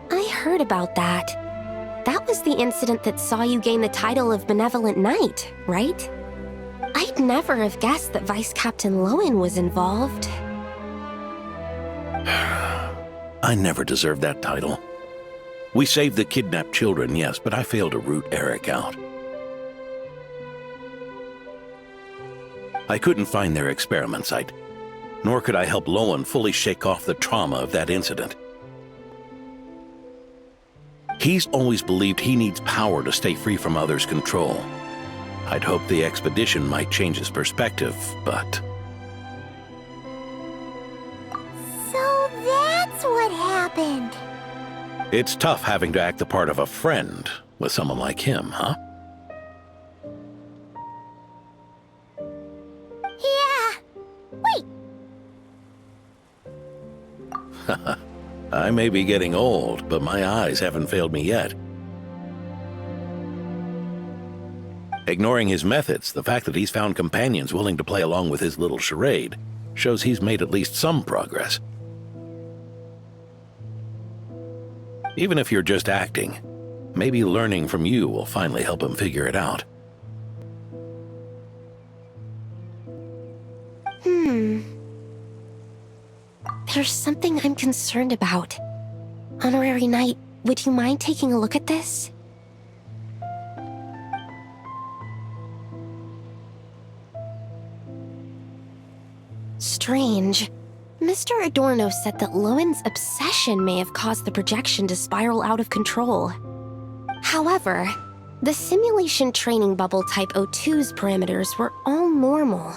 I heard about that. That was the incident that saw you gain the title of Benevolent Knight, right? I'd never have guessed that Vice Captain Lohen was involved. I never deserved that title. We saved the kidnapped children, yes, but I failed to root Eric out. I couldn't find their experiment site, nor could I help Lohen fully shake off the trauma of that incident. He's always believed he needs power to stay free from others' control. I'd hoped the expedition might change his perspective, but... So that's what happened. It's tough having to act the part of a friend with someone like him, huh? Yeah. Wait. I may be getting old, but my eyes haven't failed me yet. Ignoring his methods, the fact that he's found companions willing to play along with his little charade shows he's made at least some progress. Even if you're just acting, maybe learning from you will finally help him figure it out. There's something I'm concerned about. Honorary Knight, would you mind taking a look at this? Strange. Mr. Adorno said that Lowen's obsession may have caused the projection to spiral out of control. However, the simulation training bubble type O2's parameters were all normal.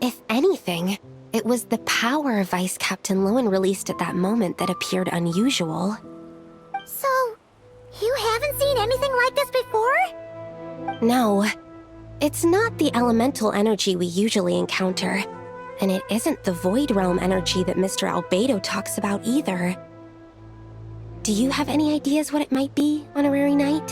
If anything, it was the power Vice Captain Lohen released at that moment that appeared unusual. So, you haven't seen anything like this before? No. It's not the elemental energy we usually encounter. And it isn't the Void Realm energy that Mr. Albedo talks about either. Do you have any ideas what it might be, Honorary Knight?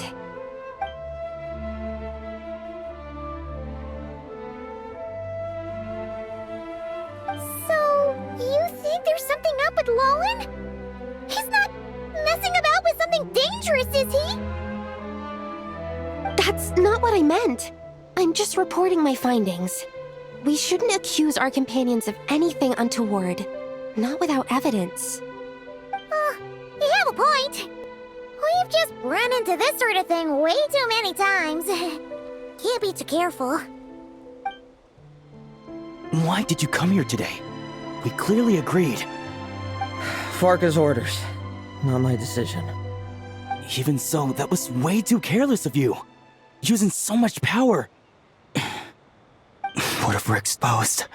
So, you think there's something up with Lohen? He's not messing about with something dangerous, is he? That's not what I meant. I'm just reporting my findings. We shouldn't accuse our companions of anything untoward. Not without evidence. You have a point. We've just run into this sort of thing way too many times. Can't be too careful. Why did you come here today? We clearly agreed. Farka's orders, not my decision. Even so, that was way too careless of you. Using so much power. What if we're exposed?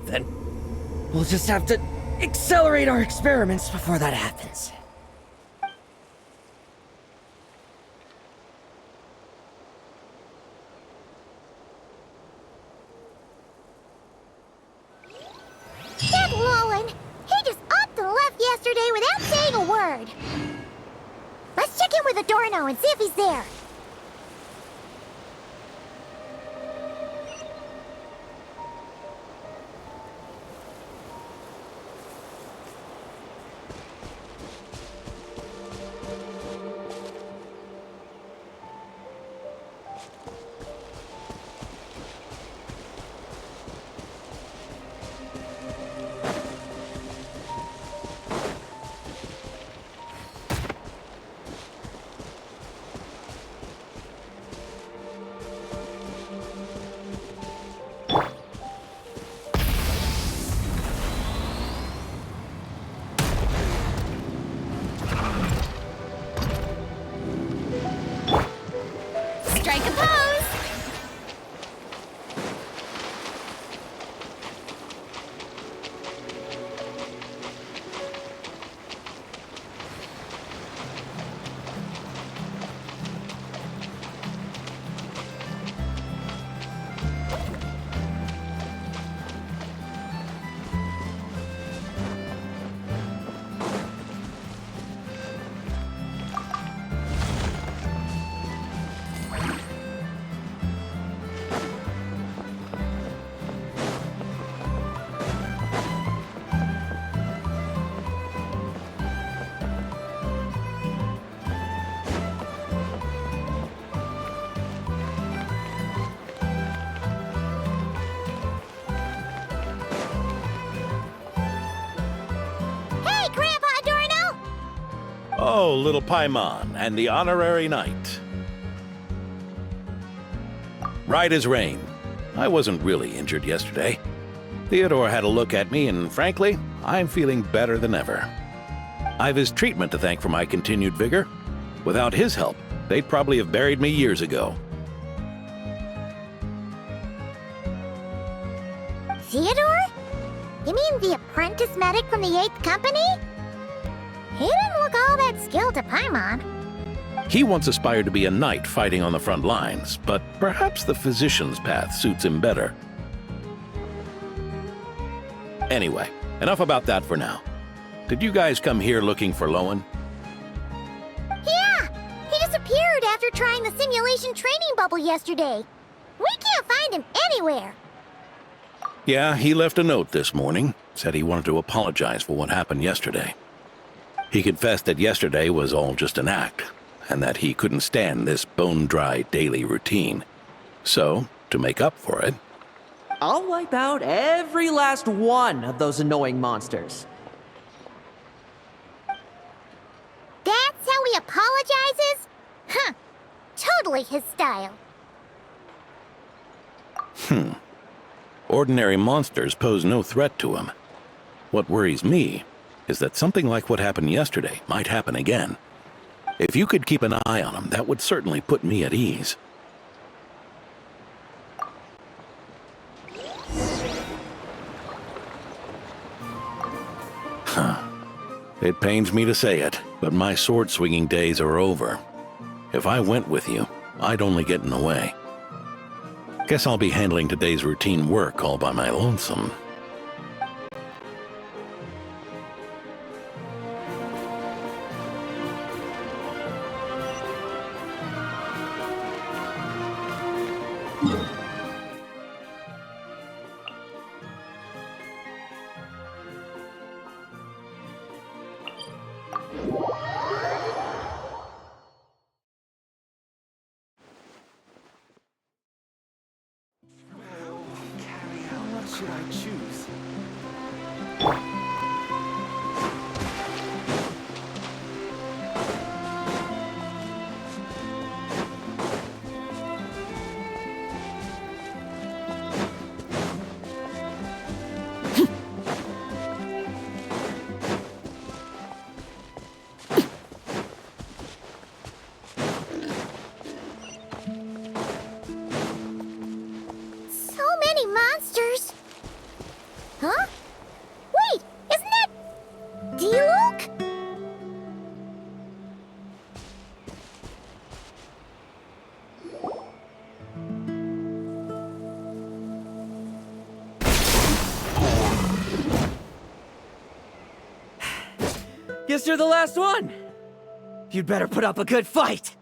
Then we'll just have to accelerate our experiments before that happens. That Lohen! He just upped and left yesterday without saying a word. Let's check in with Adorno and see if he's there. Oh, little Paimon and the honorary knight. Right as rain. I wasn't really injured yesterday. Theodore had a look at me, and frankly, I'm feeling better than ever. I've his treatment to thank for my continued vigor. Without his help, they'd probably have buried me years ago. Theodore? You mean the apprentice medic from the 8th Company? He didn't look all that skilled to Paimon. He once aspired to be a knight fighting on the front lines, but perhaps the physician's path suits him better. Anyway, enough about that for now. Did you guys come here looking for Lohen? Yeah! He disappeared after trying the simulation training bubble yesterday. We can't find him anywhere. Yeah, he left a note this morning. Said he wanted to apologize for what happened yesterday. He confessed that yesterday was all just an act, and that he couldn't stand this bone-dry daily routine. So, to make up for it, I'll wipe out every last one of those annoying monsters. That's how he apologizes? Huh. Totally his style. Ordinary monsters pose no threat to him. What worries me is that something like what happened yesterday might happen again. If you could keep an eye on him, that would certainly put me at ease. It pains me to say it, but my sword-swinging days are over. If I went with you, I'd only get in the way. Guess I'll be handling today's routine work all by my lonesome. What should I choose? So many monsters. Huh? Wait, isn't that Diluc? Guess you're the last one. You'd better put up a good fight.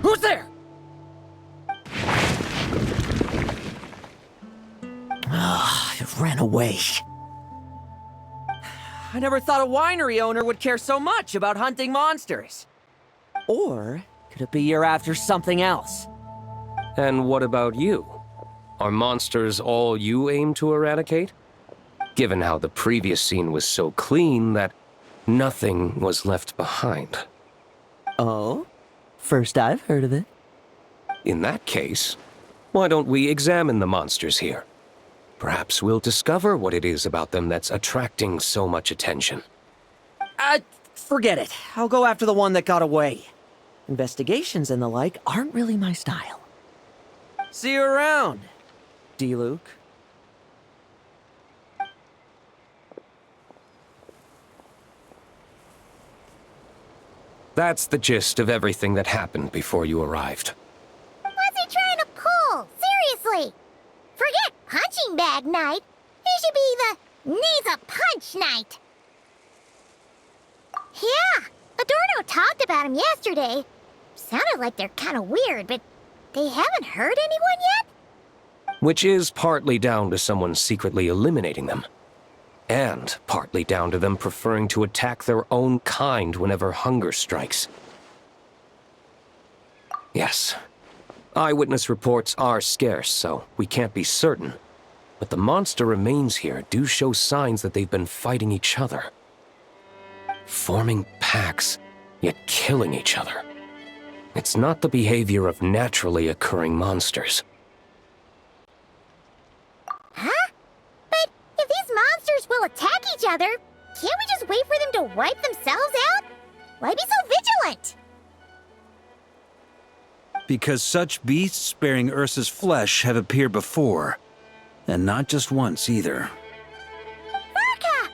Who's there? It ran away. I never thought a winery owner would care so much about hunting monsters. Or could it be you're after something else? And what about you? Are monsters all you aim to eradicate? Given how the previous scene was so clean that nothing was left behind. Oh? First I've heard of it. In that case, why don't we examine the monsters here? Perhaps we'll discover what it is about them that's attracting so much attention. Forget it. I'll go after the one that got away. Investigations and the like aren't really my style. See you around, Diluc. That's the gist of everything that happened before you arrived. What's he trying to pull? Seriously! Forget punching bag night. He should be the knees a punch night. Yeah, Adorno talked about him yesterday. Sounded like they're kind of weird, but they haven't hurt anyone yet? Which is partly down to someone secretly eliminating them. And partly down to them preferring to attack their own kind whenever hunger strikes. Yes, eyewitness reports are scarce, so we can't be certain. but the monster remains here do show signs that they've been fighting each other. Forming packs, yet killing each other. It's not the behavior of naturally occurring monsters. Huh? But if these monsters will attack each other, can't we just wait for them to wipe themselves out? Why be so vigilant? Because such beasts bearing Ursa's flesh have appeared before. And not just once either. Varka!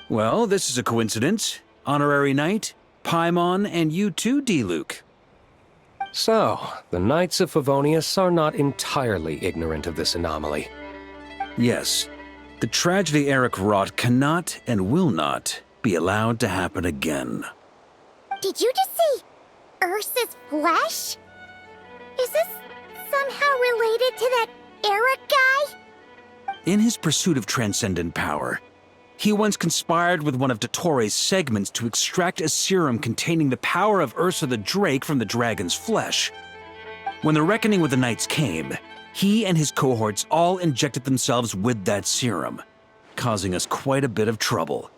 Well, this is a coincidence. Honorary Knight, Paimon, and you too, D-Luke. So, the Knights of Favonius are not entirely ignorant of this anomaly. Yes, the tragedy Eric wrought cannot and will not be allowed to happen again. Did you just see Ursa's flesh? Is this somehow related to that Eric guy? In his pursuit of transcendent power, he once conspired with one of Dottores' segments to extract a serum containing the power of Ursa the Drake from the dragon's flesh. When the reckoning with the Knights came, he and his cohorts all injected themselves with that serum, causing us quite a bit of trouble.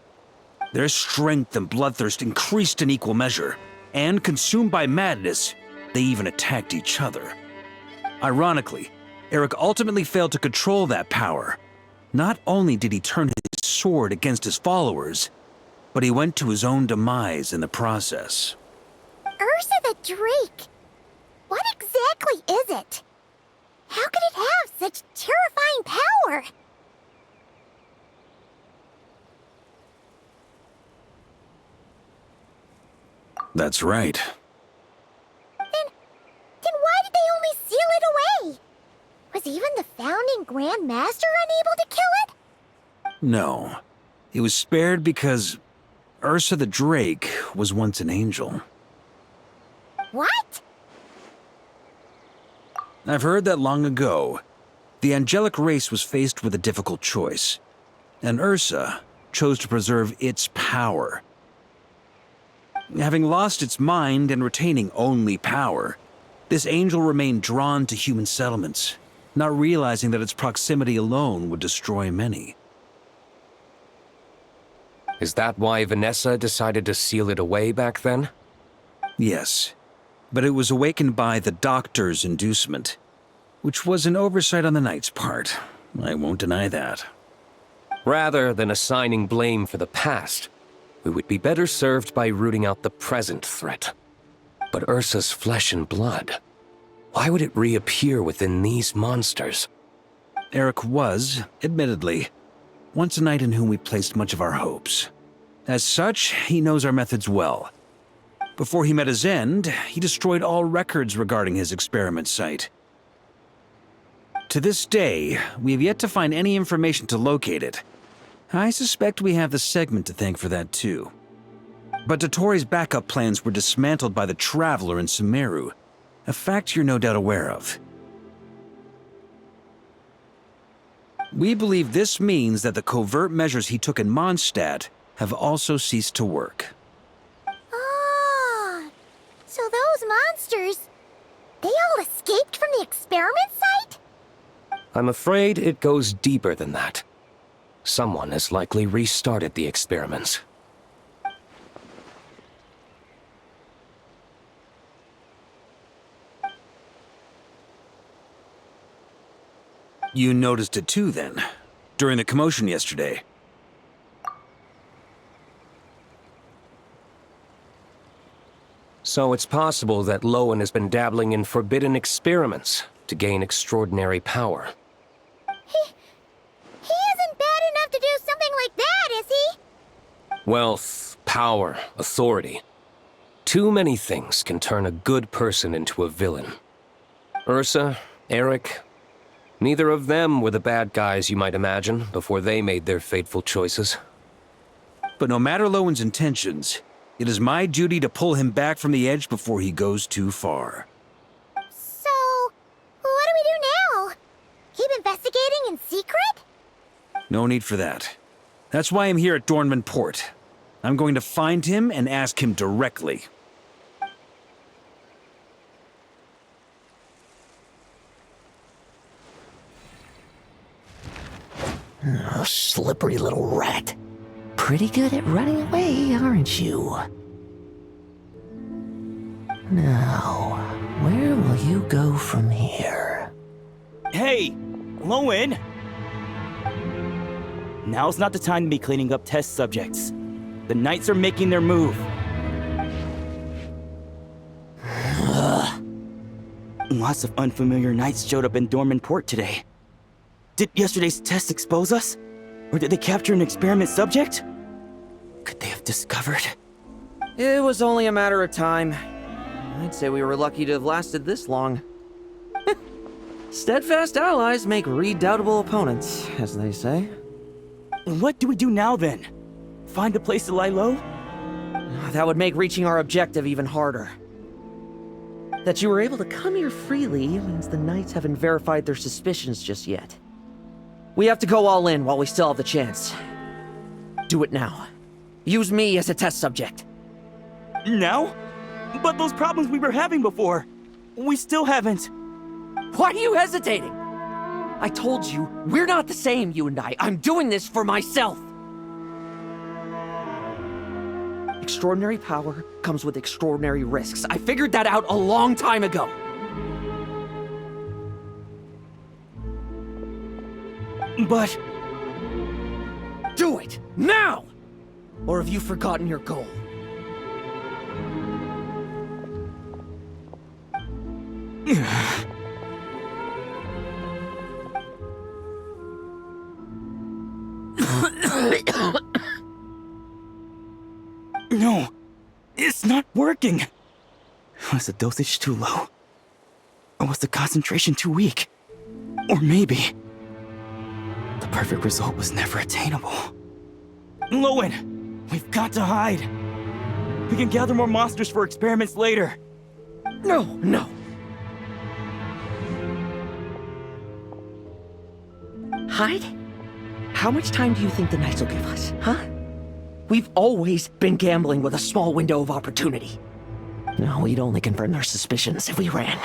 Their strength and bloodthirst increased in equal measure, and consumed by madness, they even attacked each other. Ironically, Eric ultimately failed to control that power. Not only did he turn his sword against his followers, but he went to his own demise in the process. Ursa the Drake? What exactly is it? How could it have such terrifying power? That's right. Then why did they only seal it away? Was even the founding Grand Master unable to kill it? No. It was spared because Ursa the Drake was once an angel. What? I've heard that long ago, the angelic race was faced with a difficult choice, and Ursa chose to preserve its power. Having lost its mind and retaining only power, this angel remained drawn to human settlements, not realizing that its proximity alone would destroy many. Is that why Vanessa decided to seal it away back then? Yes, but it was awakened by the Doctor's inducement, which was an oversight on the Knight's part. I won't deny that. Rather than assigning blame for the past, we would be better served by rooting out the present threat. But Ursa's flesh and blood, why would it reappear within these monsters? Eric was, admittedly, once a knight in whom we placed much of our hopes. As such, he knows our methods well. Before he met his end, he destroyed all records regarding his experiment site. To this day, we have yet to find any information to locate it. I suspect we have the segment to thank for that too. But Dottores' backup plans were dismantled by the Traveler in Sumeru, a fact you're no doubt aware of. We believe this means that the covert measures he took in Mondstadt have also ceased to work. Ah, so those monsters, they all escaped from the experiment site? I'm afraid it goes deeper than that. Someone has likely restarted the experiments. You noticed it too, then, during the commotion yesterday. So it's possible that Lohen has been dabbling in forbidden experiments to gain extraordinary power. He isn't bad enough to do something like that, is he? Wealth, power, authority. Too many things can turn a good person into a villain. Ursa, Eric, neither of them were the bad guys you might imagine before they made their fateful choices. But no matter Lowen's intentions, it is my duty to pull him back from the edge before he goes too far. So, what do we do now? Keep investigating in secret? No need for that. That's why I'm here at Dornman Port. I'm going to find him and ask him directly. Oh, slippery little rat. Pretty good at running away, aren't you? Now, where will you go from here? Hey, Lohen! Now's not the time to be cleaning up test subjects. The Knights are making their move. Lots of unfamiliar Knights showed up in Dorman Port today. Did yesterday's test expose us? Or did they capture an experiment subject? Could they have discovered? It was only a matter of time. I'd say we were lucky to have lasted this long. Steadfast allies make redoubtable opponents, as they say. What do we do now then? Find a place to lie low? That would make reaching our objective even harder. That you were able to come here freely means the Knights haven't verified their suspicions just yet. We have to go all in while we still have the chance. Do it now. Use me as a test subject. Now? But those problems we were having before, we still haven't. Why are you hesitating? I told you, we're not the same, you and I. I'm doing this for myself. Extraordinary power comes with extraordinary risks. I figured that out a long time ago. But... do it! Now! Or have you forgotten your goal? No, it's not working. Was the dosage too low? Or was the concentration too weak? Or maybe the perfect result was never attainable. Lohen, we've got to hide. We can gather more monsters for experiments later. No. Hide? How much time do you think the Knights will give us, huh? We've always been gambling with a small window of opportunity. No, we'd only confirm their suspicions if we ran.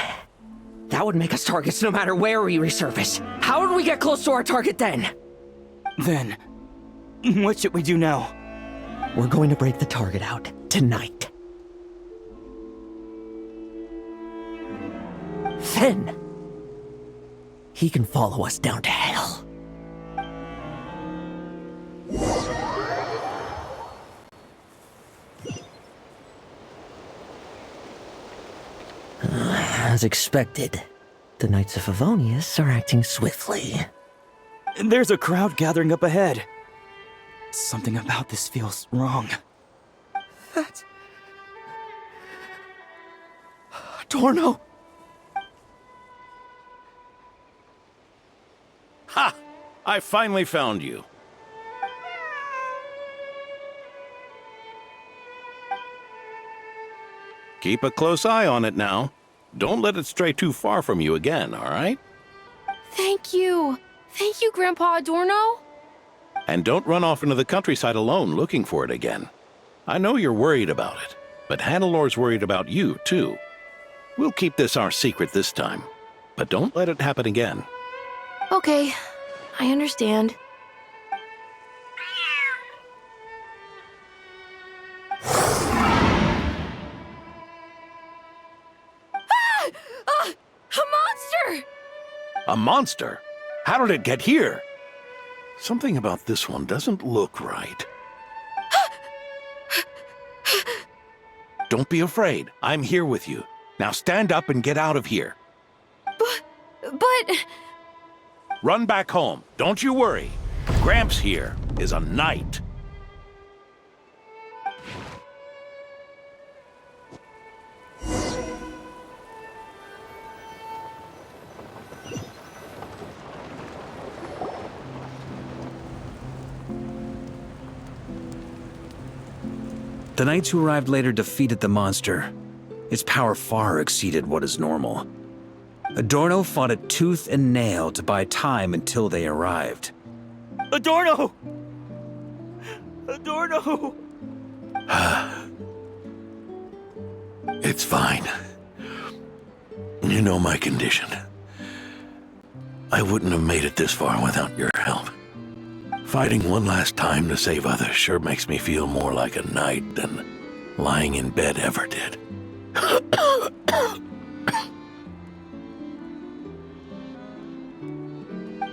That would make us targets no matter where we resurface. How would we get close to our target then? Then, what should we do now? We're going to break the target out tonight. Then, he can follow us down to hell. As expected, the Knights of Favonius are acting swiftly. There's a crowd gathering up ahead. Something about this feels wrong. That's... Dorno! Ha! I finally found you. Keep a close eye on it now. Don't let it stray too far from you again, all right? Thank you. Thank you, Grandpa Adorno. And don't run off into the countryside alone looking for it again. I know you're worried about it, but Hannelor's worried about you, too. We'll keep this our secret this time, but don't let it happen again. Okay, I understand. A monster! A monster? How did it get here? Something about this one doesn't look right. Don't be afraid. I'm here with you. Now stand up and get out of here. But... Run back home. Don't you worry. Gramps here is a knight. The knights who arrived later defeated the monster. Its power far exceeded what is normal. Adorno fought it tooth and nail to buy time until they arrived. Adorno! Adorno! It's fine. You know my condition. I wouldn't have made it this far without your help. Fighting one last time to save others sure makes me feel more like a knight than lying in bed ever did.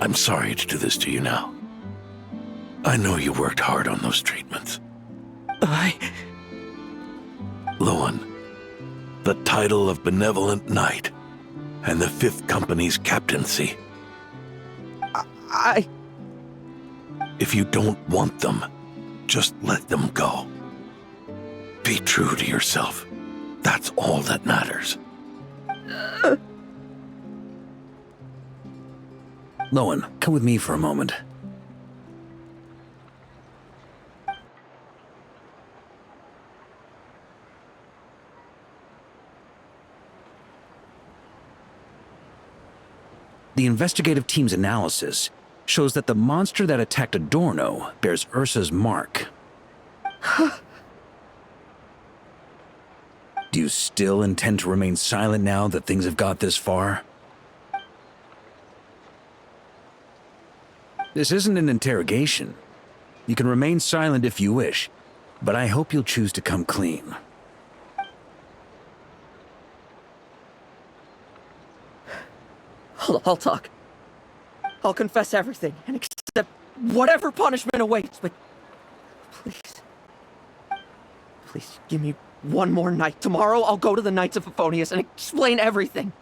I'm sorry to do this to you now. I know you worked hard on those treatments. Lohen, the title of Benevolent Knight and the 5th Company's captaincy. If you don't want them, just let them go. Be true to yourself. That's all that matters. Lohen, come with me for a moment. The investigative team's analysis shows that the monster that attacked Adorno bears Ursa's mark. Do you still intend to remain silent now that things have got this far? This isn't an interrogation. You can remain silent if you wish, but I hope you'll choose to come clean. I'll talk. I'll confess everything and accept whatever punishment awaits, but please give me one more night. Tomorrow I'll go to the Knights of Favonius and explain everything.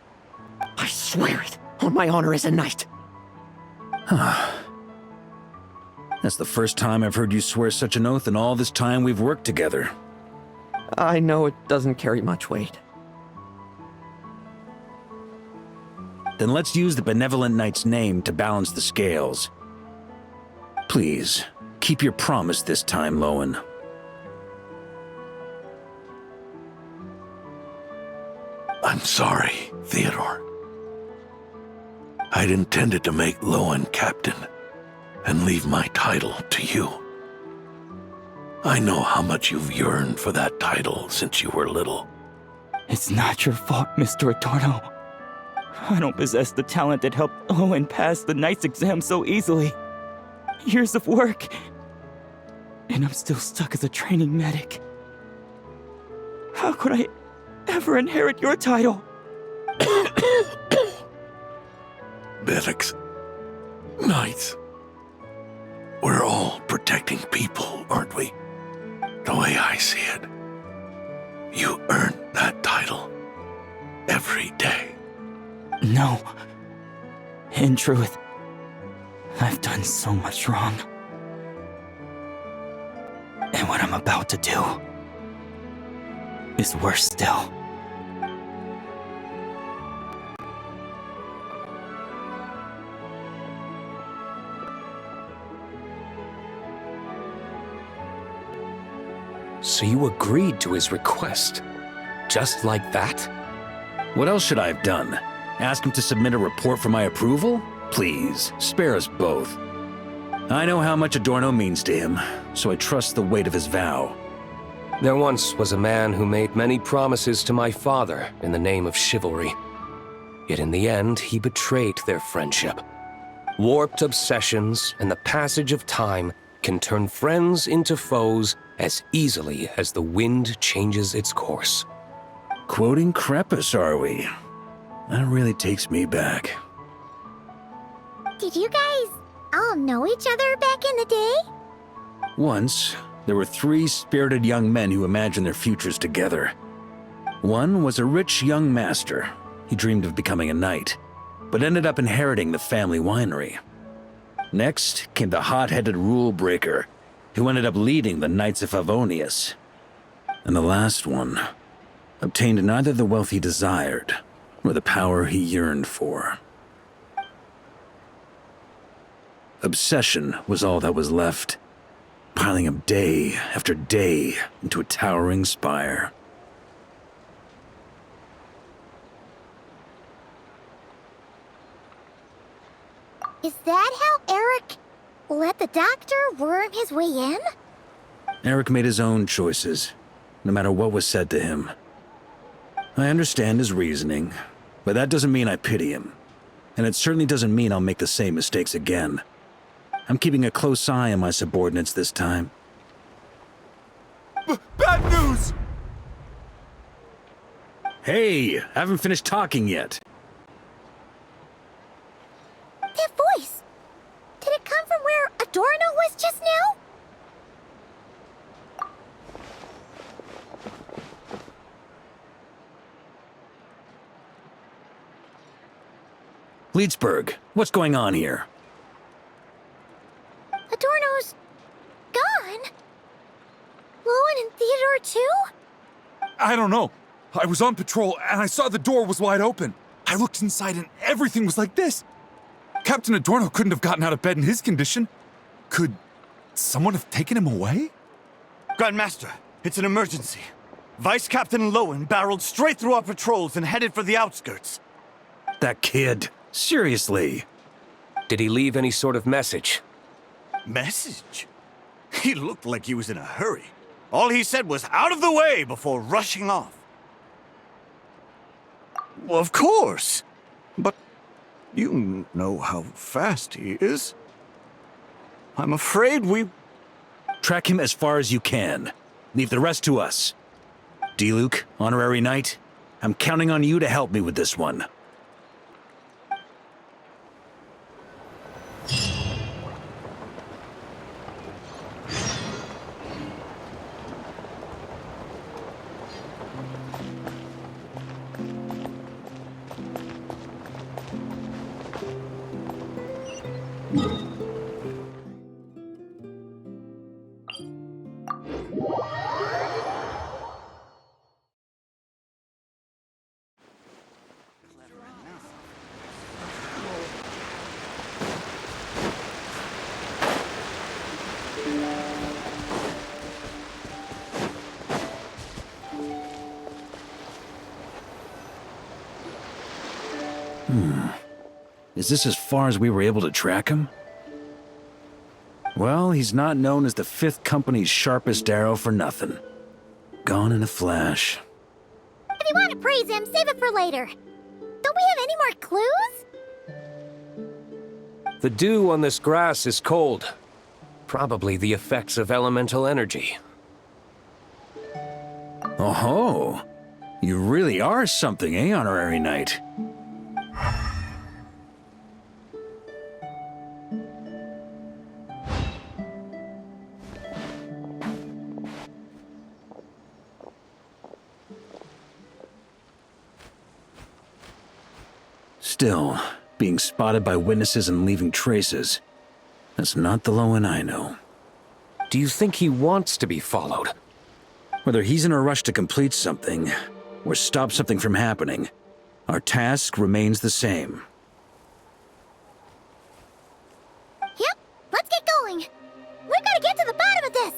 I swear it on my honor as a knight. That's the first time I've heard you swear such an oath in all this time we've worked together. I know it doesn't carry much weight. Then let's use the Benevolent Knight's name to balance the scales. Please, keep your promise this time, Lohen. I'm sorry, Theodore. I'd intended to make Lohen captain and leave my title to you. I know how much you've yearned for that title since you were little. It's not your fault, Mr. Adorno. I don't possess the talent that helped Lohen pass the Knight's exam so easily. Years of work, and I'm still stuck as a training medic. How could I ever inherit your title? Medics, knights, we're all protecting people, aren't we? The way I see it, you earned that title every day. No. In truth, I've done so much wrong. And what I'm about to do is worse still. So you agreed to his request? Just like that? What else should I have done? Ask him to submit a report for my approval? Please, spare us both. I know how much Adorno means to him, so I trust the weight of his vow. There once was a man who made many promises to my father in the name of chivalry. Yet in the end, he betrayed their friendship. Warped obsessions and the passage of time can turn friends into foes as easily as the wind changes its course. Quoting Crepus, are we? That really takes me back. Did you guys all know each other back in the day? Once, there were 3 spirited young men who imagined their futures together. One was a rich young master. He dreamed of becoming a knight, but ended up inheriting the family winery. Next came the hot-headed rule breaker, who ended up leading the Knights of Favonius. And the last one obtained neither the wealth he desired, nor the power he yearned for. Obsession was all that was left, piling up day after day into a towering spire. Is that how Eric let the doctor worm his way in? Eric made his own choices, no matter what was said to him. I understand his reasoning, but that doesn't mean I pity him. And it certainly doesn't mean I'll make the same mistakes again. I'm keeping a close eye on my subordinates this time. Bad news! Hey, haven't finished talking yet. That voice! Did it come from where Adorno was just now? Leedsburg, what's going on here? Adorno's gone? Lohen and Theodore too? I don't know. I was on patrol and I saw the door was wide open. I looked inside and everything was like this. Captain Adorno couldn't have gotten out of bed in his condition. Could someone have taken him away? Grandmaster, it's an emergency. Vice Captain Lohen barreled straight through our patrols and headed for the outskirts. That kid. Seriously. Did he leave any sort of message? Message? He looked like he was in a hurry. All he said was out of the way before rushing off. Well, of course. But you know how fast he is. I'm afraid we... Track him as far as you can. Leave the rest to us. D-Luke, Honorary Knight, I'm counting on you to help me with this one. Is this as far as we were able to track him? Well, he's not known as the 5th Company's sharpest arrow for nothing. Gone in a flash. If you want to praise him, save it for later. Don't we have any more clues? The dew on this grass is cold. Probably the effects of elemental energy. Oh-ho! You really are something, eh, Honorary Knight? Still, being spotted by witnesses and leaving traces, that's not the Lohen I know. Do you think he wants to be followed? Whether he's in a rush to complete something, or stop something from happening, our task remains the same. Yep, let's get going. We've got to get to the bottom of this.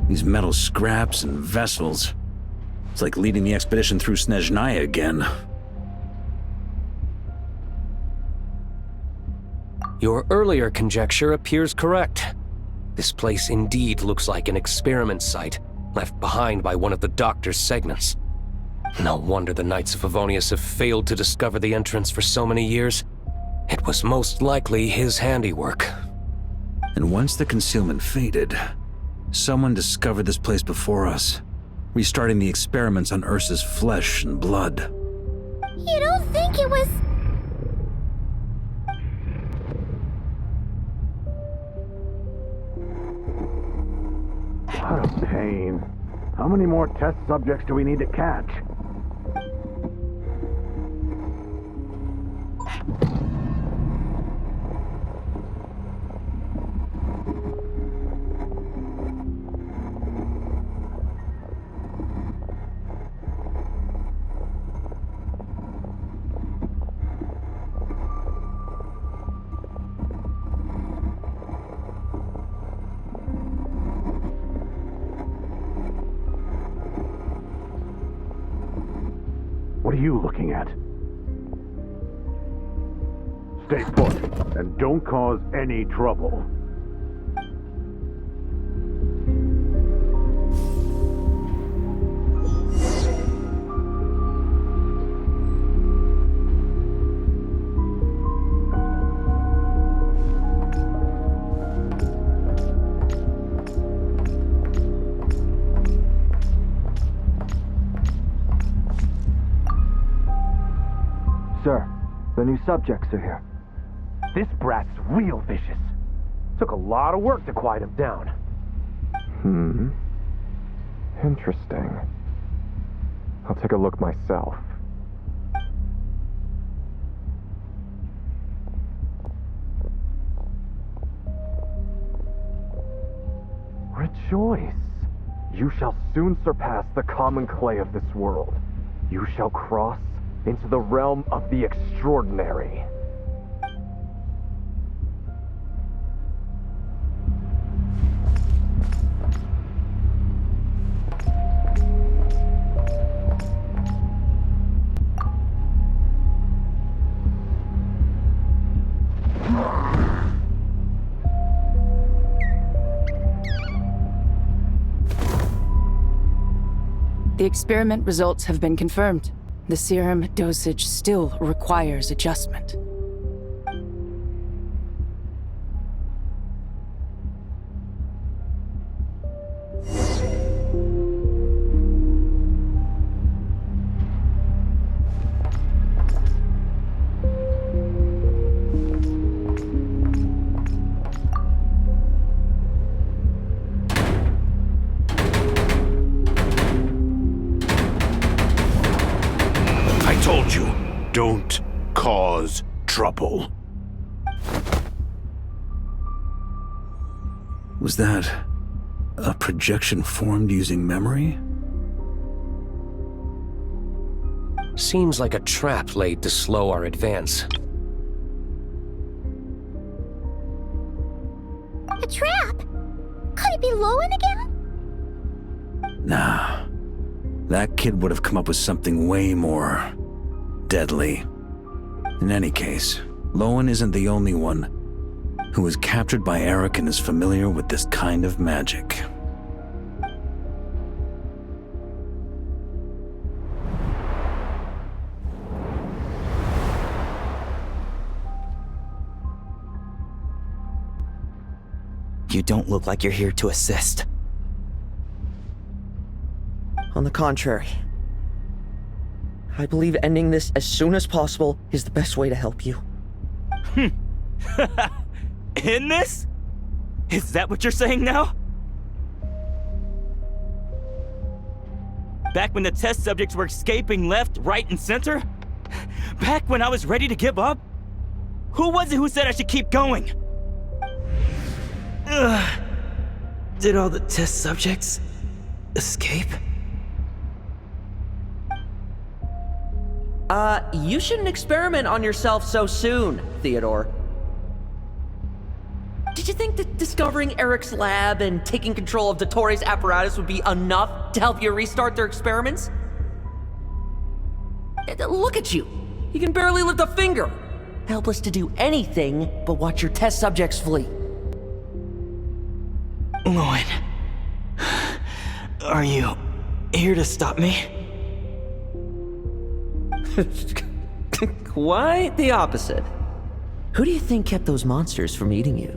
These metal scraps and vessels. It's like leading the expedition through Snezhnaya again. Your earlier conjecture appears correct. This place indeed looks like an experiment site, left behind by one of the Doctor's segments. No wonder the Knights of Favonius have failed to discover the entrance for so many years. It was most likely his handiwork. And once the concealment faded, someone discovered this place before us, restarting the experiments on Ursa's flesh and blood. You don't think it was... What a pain. How many more test subjects do we need to catch? What are you looking at? Stay put, and don't cause any trouble. Sir, the new subjects are here. This brat's real vicious. Took a lot of work to quiet him down. Interesting. I'll take a look myself. Rejoice! You shall soon surpass the common clay of this world. You shall cross into the realm of the extraordinary. The experiment results have been confirmed. The serum dosage still requires adjustment. Told you, don't cause trouble. Was that a projection formed using memory? Seems like a trap laid to slow our advance. A trap? Could it be Lohen again? Nah. That kid would have come up with something way more deadly. In any case, Lohen isn't the only one who was captured by Eric and is familiar with this kind of magic. You don't look like you're here to assist. On the contrary, I believe ending this as soon as possible is the best way to help you. In this? Is that what you're saying now? Back when the test subjects were escaping left, right, and center? Back when I was ready to give up? Who was it who said I should keep going? Did all the test subjects escape? You shouldn't experiment on yourself so soon, Theodore. Did you think that discovering Eric's lab and taking control of Dottores' apparatus would be enough to help you restart their experiments? Look at you. You can barely lift a finger. Helpless to do anything but watch your test subjects flee. Lohen, are you here to stop me? Quite the opposite. Who do you think kept those monsters from eating you?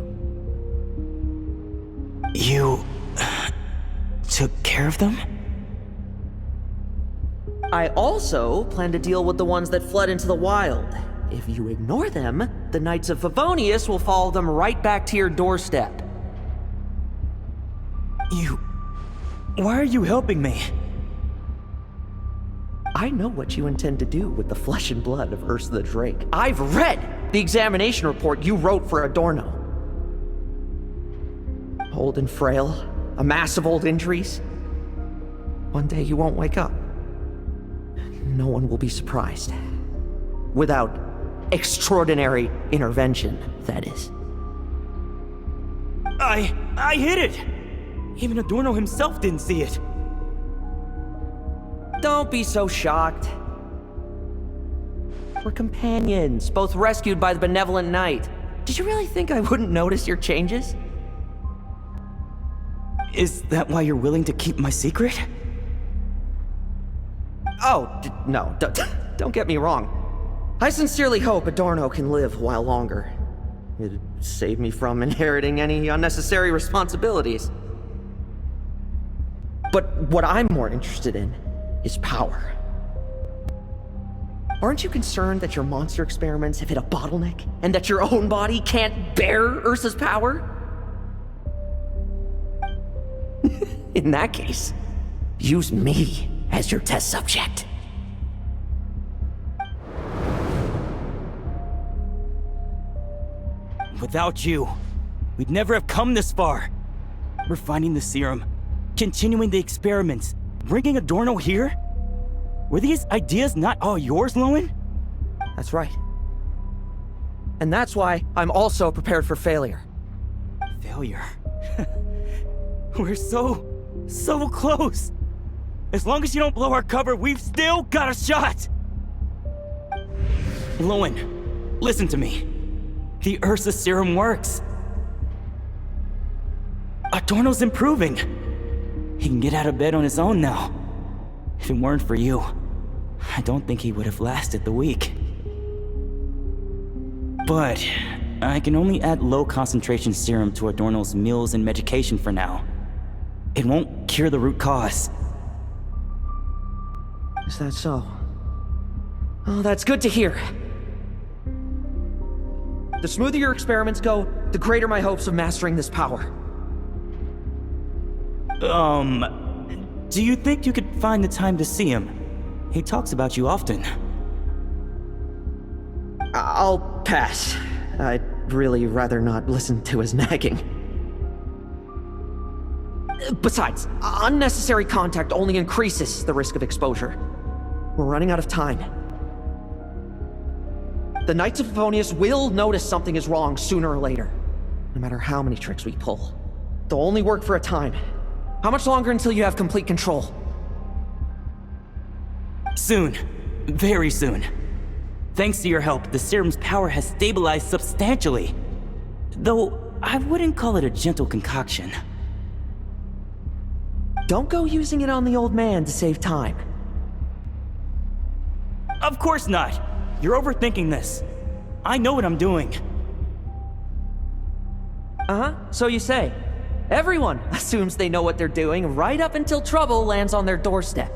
You took care of them? I also plan to deal with the ones that fled into the wild. If you ignore them, the Knights of Favonius will follow them right back to your doorstep. Why are you helping me? I know what you intend to do with the flesh and blood of Ursa the Drake. I've read the examination report you wrote for Adorno. Old and frail, a mass of old injuries. One day you won't wake up. No one will be surprised. Without extraordinary intervention, that is. I hit it! Even Adorno himself didn't see it. Don't be so shocked. We're companions, both rescued by the benevolent knight. Did you really think I wouldn't notice your changes? Is that why you're willing to keep my secret? Oh, no, don't get me wrong. I sincerely hope Adorno can live while longer. It'd save me from inheriting any unnecessary responsibilities. But what I'm more interested in is power. Aren't you concerned that your monster experiments have hit a bottleneck, and that your own body can't bear Ursa's power? In that case, use me as your test subject. Without you, we'd never have come this far. Refining the serum, continuing the experiments, bringing Adorno here? Were these ideas not all yours, Lohen? That's right. And that's why I'm also prepared for failure. Failure? We're so close. As long as you don't blow our cover, we've still got a shot! Lohen, listen to me. The Ursa serum works. Adorno's improving. He can get out of bed on his own now. If it weren't for you, I don't think he would have lasted the week. But I can only add low concentration serum to Adorno's meals and medication for now. It won't cure the root cause. Is that so? Oh, that's good to hear. The smoother your experiments go, the greater my hopes of mastering this power. Do you think you could find the time to see him? He talks about you often. I'll pass. I'd really rather not listen to his nagging. Besides, unnecessary contact only increases the risk of exposure. We're running out of time. The Knights of Favonius will notice something is wrong sooner or later. No matter how many tricks we pull. They'll only work for a time. How much longer until you have complete control? Soon. Very soon. Thanks to your help, the serum's power has stabilized substantially. Though, I wouldn't call it a gentle concoction. Don't go using it on the old man to save time. Of course not! You're overthinking this. I know what I'm doing. Uh-huh, so you say. Everyone assumes they know what they're doing right up until trouble lands on their doorstep.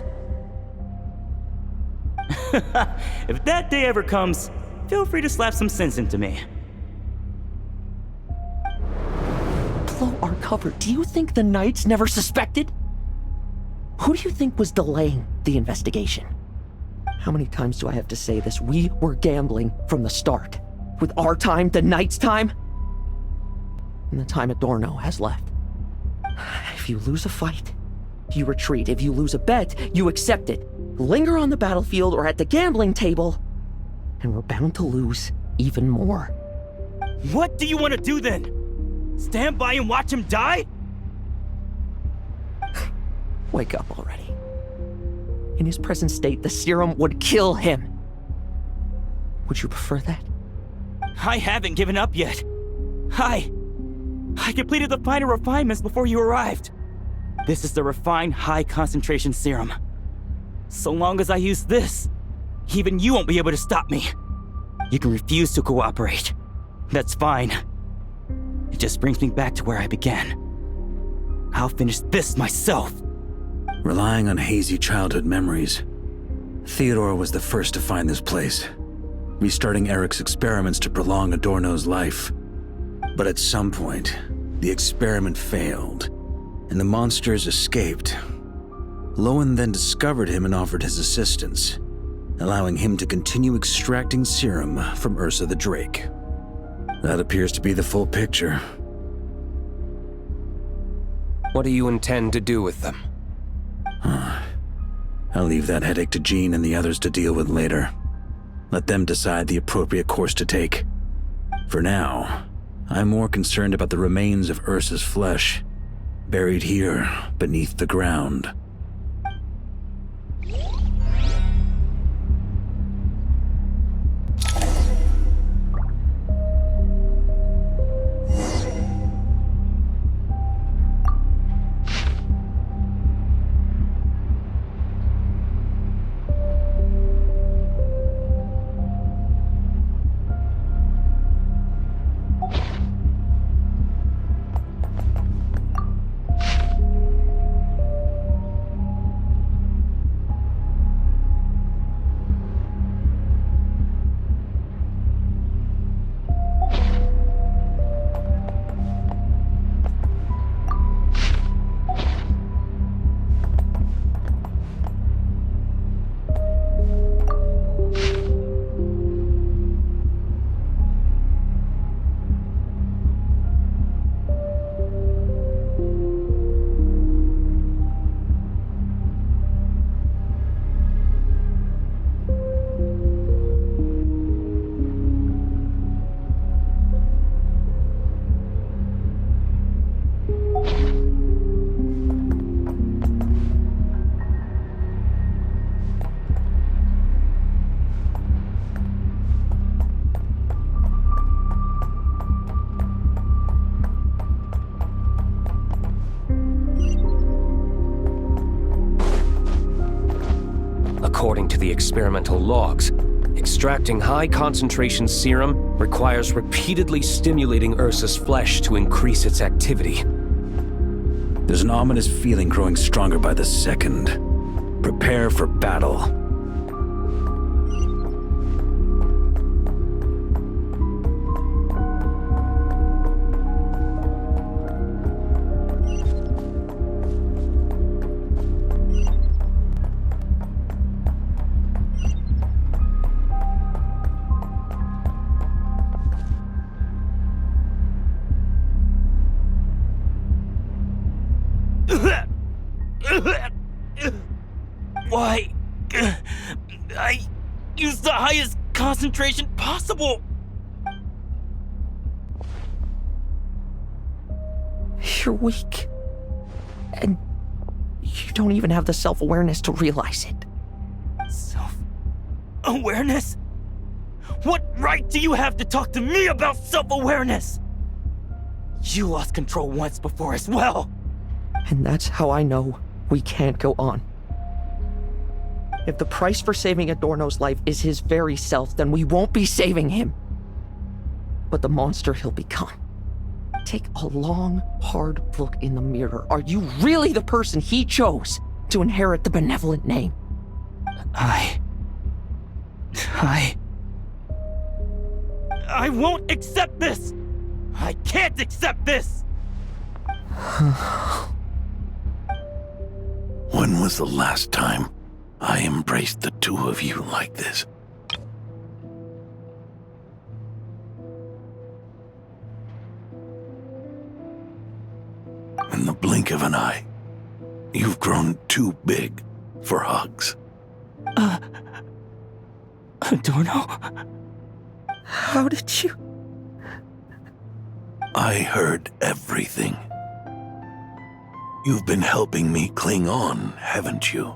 If that day ever comes, feel free to slap some sense into me. Blow our cover. Do you think the Knights never suspected? Who do you think was delaying the investigation? How many times do I have to say this? We were gambling from the start. With our time, the Knights' time, and the time Adorno has left. If you lose a fight, you retreat. If you lose a bet, you accept it. Linger on the battlefield or at the gambling table, and we're bound to lose even more. What do you want to do then? Stand by and watch him die? Wake up already. In his present state, the serum would kill him. Would you prefer that? I haven't given up yet. I completed the final refinements before you arrived. This is the refined high-concentration serum. So long as I use this, even you won't be able to stop me. You can refuse to cooperate. That's fine. It just brings me back to where I began. I'll finish this myself. Relying on hazy childhood memories, Theodore was the first to find this place, restarting Eric's experiments to prolong Adorno's life. But at some point, the experiment failed, and the monsters escaped. Lohen then discovered him and offered his assistance, allowing him to continue extracting serum from Ursa the Drake. That appears to be the full picture. What do you intend to do with them? I'll leave that headache to Jean and the others to deal with later. Let them decide the appropriate course to take. For now, I'm more concerned about the remains of Ursa's flesh, buried here beneath the ground. According to the experimental logs, extracting high-concentration serum requires repeatedly stimulating Ursa's flesh to increase its activity. There's an ominous feeling growing stronger by the second. Prepare for battle. Why? I used the highest concentration possible. You're weak. And you don't even have the self-awareness to realize it. Self-awareness? What right do you have to talk to me about self-awareness? You lost control once before as well. And that's how I know we can't go on. If the price for saving Adorno's life is his very self, then we won't be saving him, but the monster he'll become. Take a long, hard look in the mirror. Are you really the person he chose to inherit the benevolent name? I won't accept this! I can't accept this! When was the last time I embraced the two of you like this? In the blink of an eye, you've grown too big for hugs. Adorno? How did you? I heard everything. You've been helping me cling on, haven't you?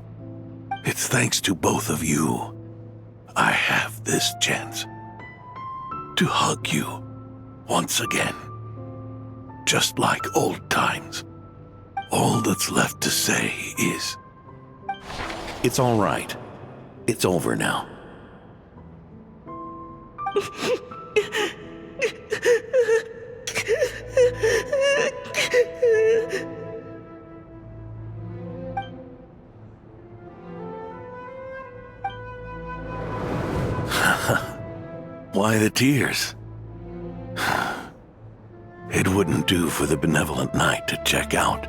It's thanks to both of you I have this chance to hug you once again. Just like old times. All that's left to say is, it's all right. It's over now. Why the tears? It wouldn't do for the benevolent knight to check out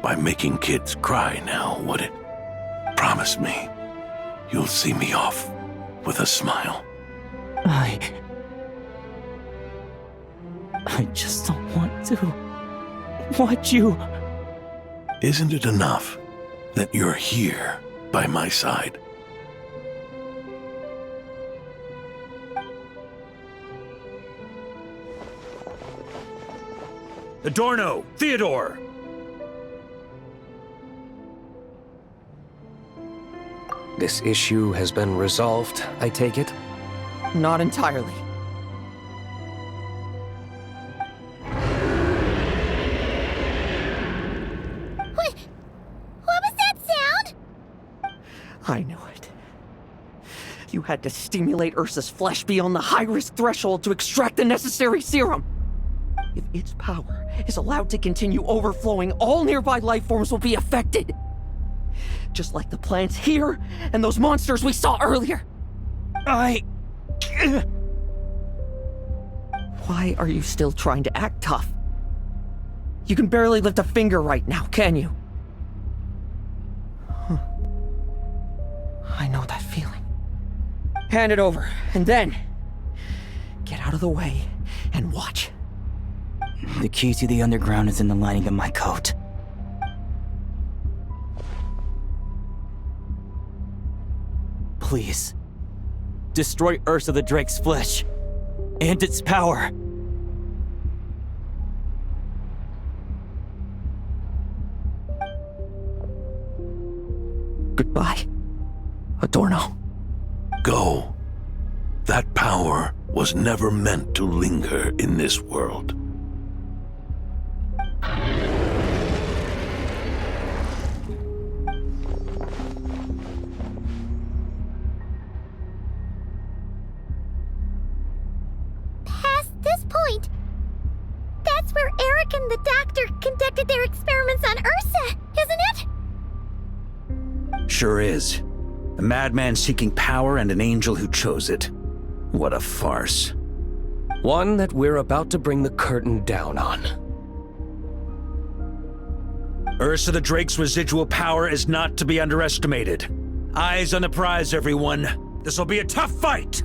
by making kids cry now, would it? Promise me, you'll see me off with a smile. I just don't want to watch you. Isn't it enough that you're here by my side? Adorno! Theodore! This issue has been resolved, I take it? Not entirely. What was that sound? I knew it. You had to stimulate Ursa's flesh beyond the high-risk threshold to extract the necessary serum. If its power is allowed to continue overflowing, all nearby life forms will be affected. Just like the plants here and those monsters we saw earlier. Why are you still trying to act tough? You can barely lift a finger right now, can you? I know that feeling. Hand it over, and then get out of the way and watch. The key to the underground is in the lining of my coat. Please, destroy Ursa the Drake's flesh and its power. Goodbye, Adorno. Go. That power was never meant to linger in this world. Past this point, that's where Eric and the doctor conducted their experiments on Ursa, isn't it? Sure is. A madman seeking power and an angel who chose it. What a farce. One that we're about to bring the curtain down on. Ursa the Drake's residual power is not to be underestimated. Eyes on the prize, everyone. This'll be a tough fight!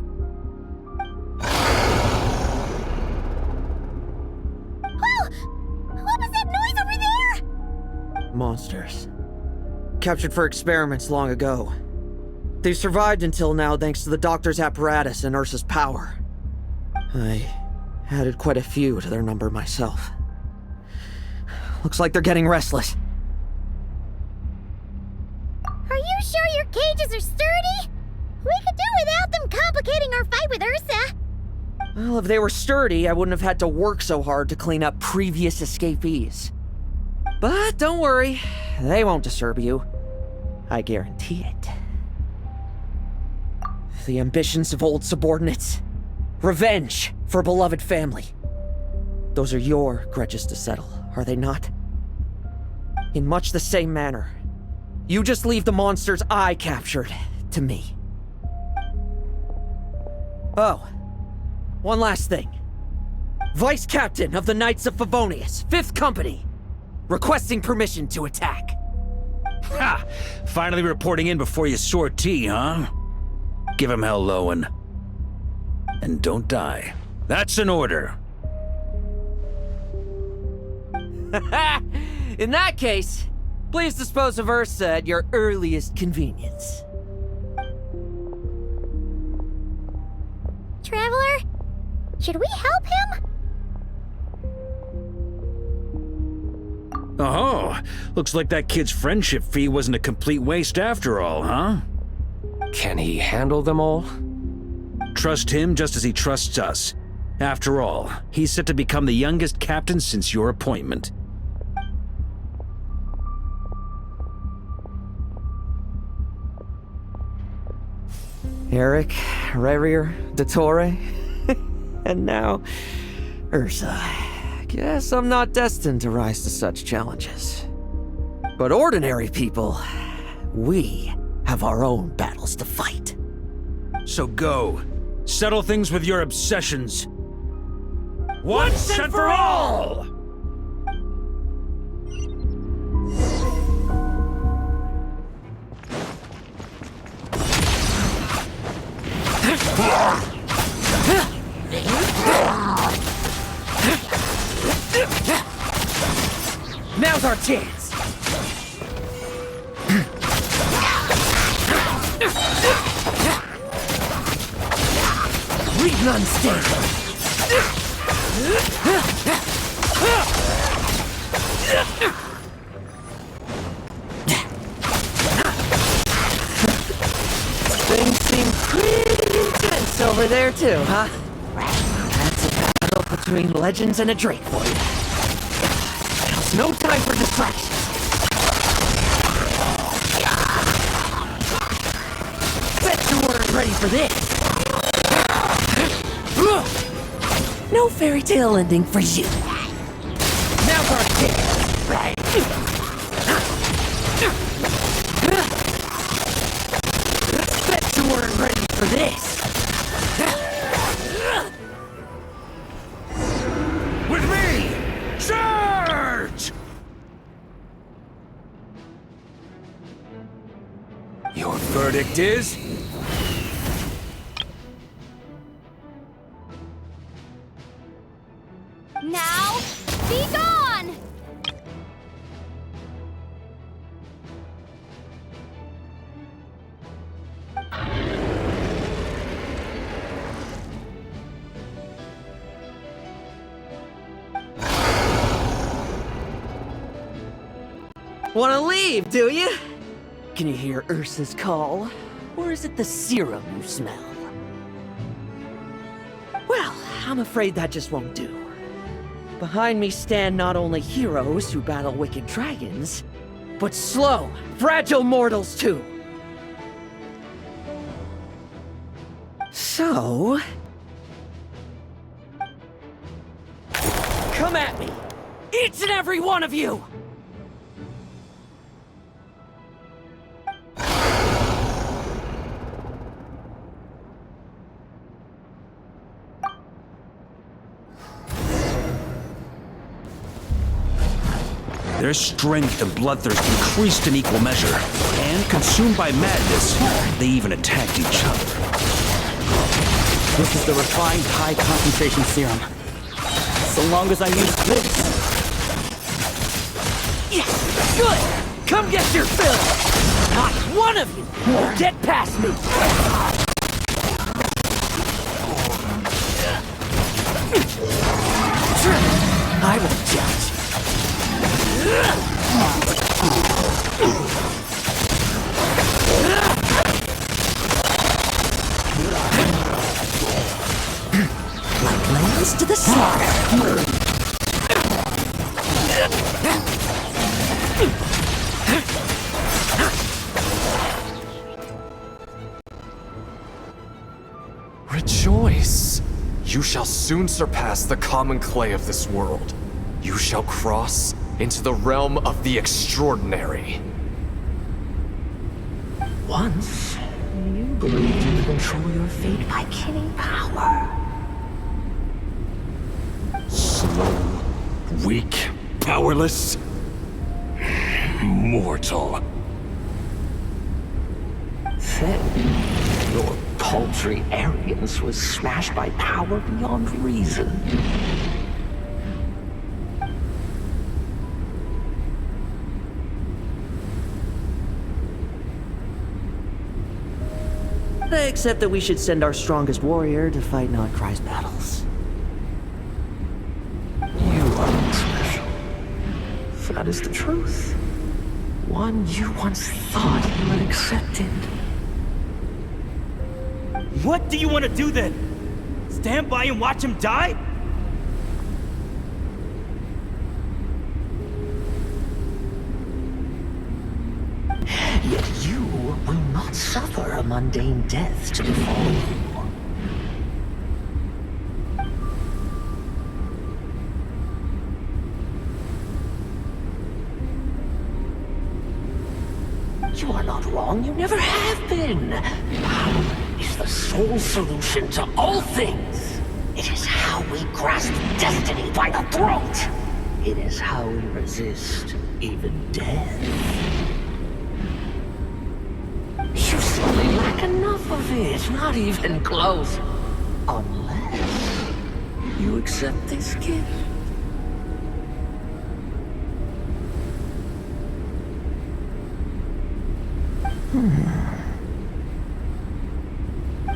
Oh! What was that noise over there? Monsters. Captured for experiments long ago. They've survived until now thanks to the doctor's apparatus and Ursa's power. I added quite a few to their number myself. Looks like they're getting restless. Are you sure your cages are sturdy? We could do without them complicating our fight with Ursa. Well, if they were sturdy, I wouldn't have had to work so hard to clean up previous escapees. But don't worry, they won't disturb you. I guarantee it. The ambitions of old subordinates. Revenge for beloved family. Those are your grudges to settle, are they not? In much the same manner, you just leave the monsters I captured to me. Oh, one last thing. Vice Captain of the Knights of Favonius, 5th Company, requesting permission to attack. Ha! Finally reporting in before you sortie, huh? Give him hell, Lohen. And don't die. That's an order. In that case, please dispose of Ursa at your earliest convenience. Traveler, should we help him? Oh, looks like that kid's friendship fee wasn't a complete waste after all, huh? Can he handle them all? Trust him just as he trusts us. After all, he's set to become the youngest captain since your appointment. Eric, Revier, Dottore, and now Ursa. Guess I'm not destined to rise to such challenges. But ordinary people, we have our own battles to fight. So go. Settle things with your obsessions. Once and for all! Now's our chance! Leave none standing! Things seem pretty intense over there too, huh? That's a battle between legends and a drake for you. There's no time for distractions. Bet you weren't ready for this. No fairy tale ending for you. Now's our chance. Bet you weren't ready for this. With me! Charge! Your verdict is? Now, be gone! Wanna leave, do you? Can you hear Ursa's call? Or is it the serum you smell? Well, I'm afraid that just won't do. Behind me stand not only heroes who battle wicked dragons, but slow, fragile mortals too. So... come at me! Each and every one of you! Their strength and bloodthirst increased in equal measure, and consumed by madness, they even attacked each other. This is the refined high-concentration serum. So long as I use this... Yes! Good! Come get your fill! Not one of you will get past me! I will judge. Like lambs to the slaughter. Rejoice! You shall soon surpass the common clay of this world. You shall cross into the realm of the extraordinary. Once, you believed you could control your fate by killing power. Slow, weak, powerless, mortal. Then, your paltry arrogance was smashed by power beyond reason. Except that we should send our strongest warrior to fight Notcry's battles. You are special. That is the truth. One you once thought you had accepted. What do you want to do then? Stand by and watch him die? Yet you will not suffer a mundane death to befall you. You are not wrong, you never have been. Power is the sole solution to all things. It is how we grasp destiny by the throat. It is how we resist even death. You simply lack enough of it, not even close. Unless you accept this gift.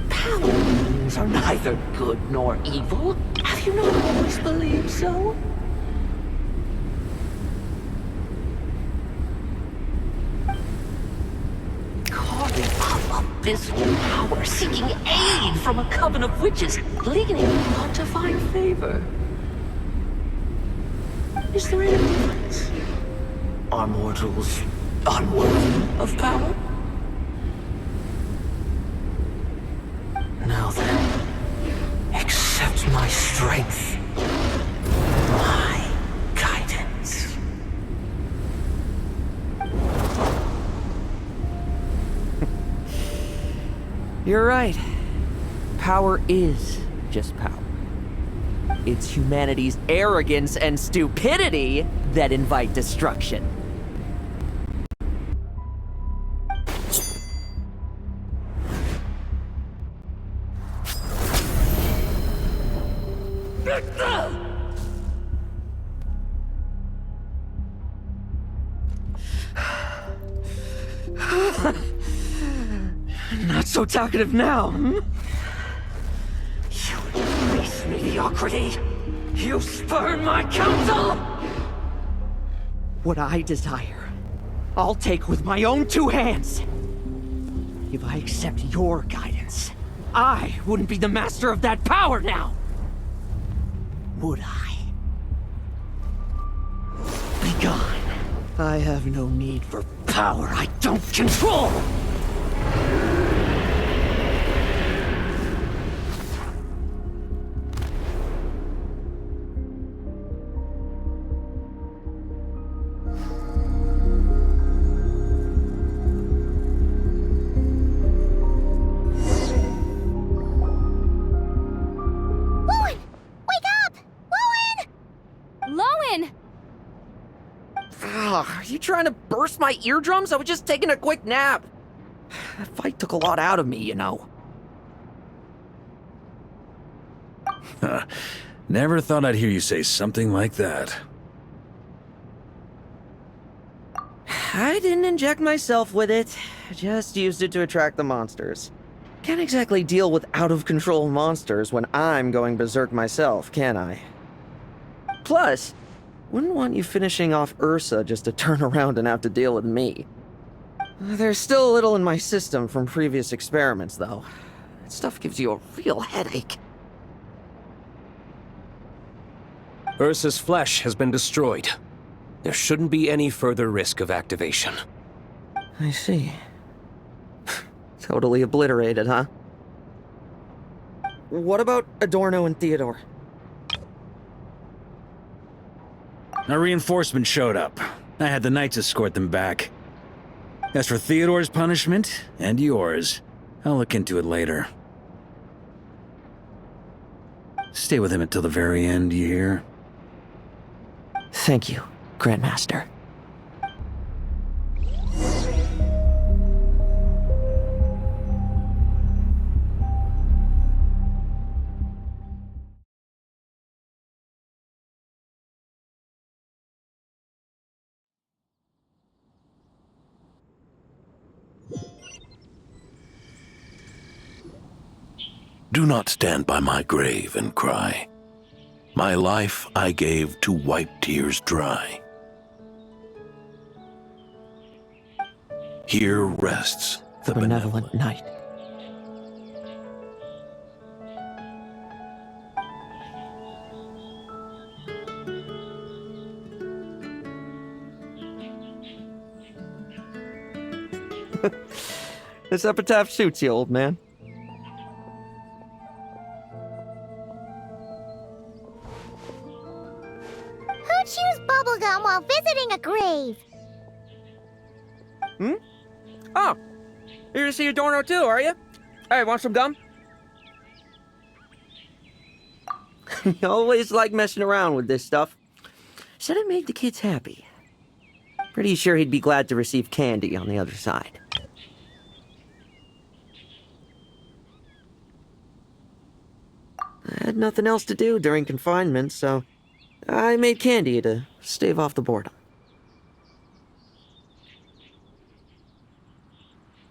Paladins are neither good nor evil. Have you not always believed so? Carving up abysmal power, seeking aid from a coven of witches, leading on to find favor. Is there any difference? Are mortals unworthy of power? Now then, accept my strength, my guidance. You're right. Power is just power. It's humanity's arrogance and stupidity that invite destruction. Not so talkative now, hmm? You embrace mediocrity. You spurn my counsel. What I desire, I'll take with my own two hands. If I accept your guidance, I wouldn't be the master of that power now. Would I? Be gone. I have no need for power I don't control. Lohen! Are you trying to burst my eardrums? I was just taking a quick nap. That fight took a lot out of me, you know. Never thought I'd hear you say something like that. I didn't inject myself with it. Just used it to attract the monsters. Can't exactly deal with out-of-control monsters when I'm going berserk myself, can I? Plus, wouldn't want you finishing off Ursa just to turn around and have to deal with me. There's still a little in my system from previous experiments, though. That stuff gives you a real headache. Ursa's flesh has been destroyed. There shouldn't be any further risk of activation. I see. Totally obliterated, huh? What about Adorno and Theodore? Our reinforcement showed up. I had the knights escort them back. As for Theodore's punishment, and yours, I'll look into it later. Stay with him until the very end, you hear? Thank you, Grandmaster. Do not stand by my grave and cry. My life I gave to wipe tears dry. Here rests the benevolent knight. This epitaph suits you, old man. Who chews bubblegum while visiting a grave? Oh, you're to see Adorno too, are you? Hey, want some gum? You always like messing around with this stuff. Said it made the kids happy. Pretty sure he'd be glad to receive candy on the other side. I had nothing else to do during confinement, so I made candy to stave off the boredom.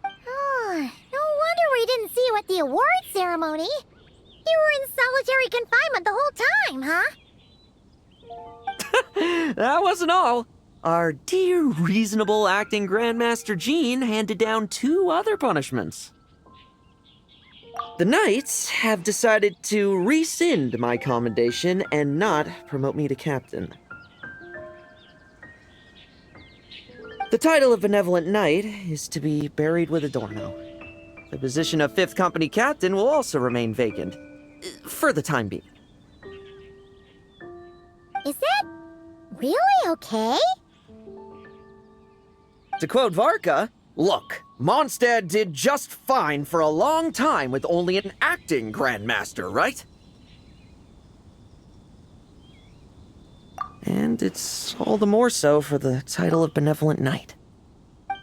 Oh, no wonder we didn't see you at the award ceremony. You were in solitary confinement the whole time, huh? That wasn't all. Our dear, reasonable acting Grandmaster Jean handed down 2 other punishments. The Knights have decided to rescind my commendation and not promote me to captain. The title of Benevolent Knight is to be buried with Adorno. The position of 5th Company Captain will also remain vacant, for the time being. Is that really okay? To quote Varka, look, Mondstadt did just fine for a long time with only an acting Grandmaster, right? And it's all the more so for the title of Benevolent Knight.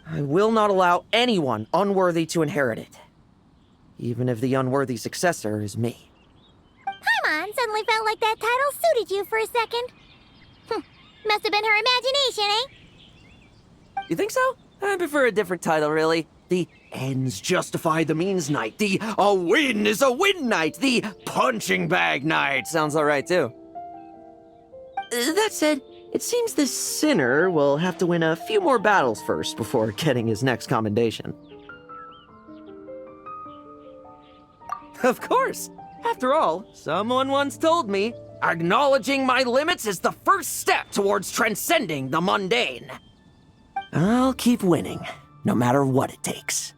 I will not allow anyone unworthy to inherit it, even if the unworthy successor is me. Paimon suddenly felt like that title suited you for a second. Must have been her imagination, eh? You think so? I prefer a different title, really. The ends justify the means knight. The a win is a win knight. The punching bag knight. Sounds alright, too. That said, it seems this sinner will have to win a few more battles first before getting his next commendation. Of course. After all, someone once told me, acknowledging my limits is the first step towards transcending the mundane. I'll keep winning, no matter what it takes.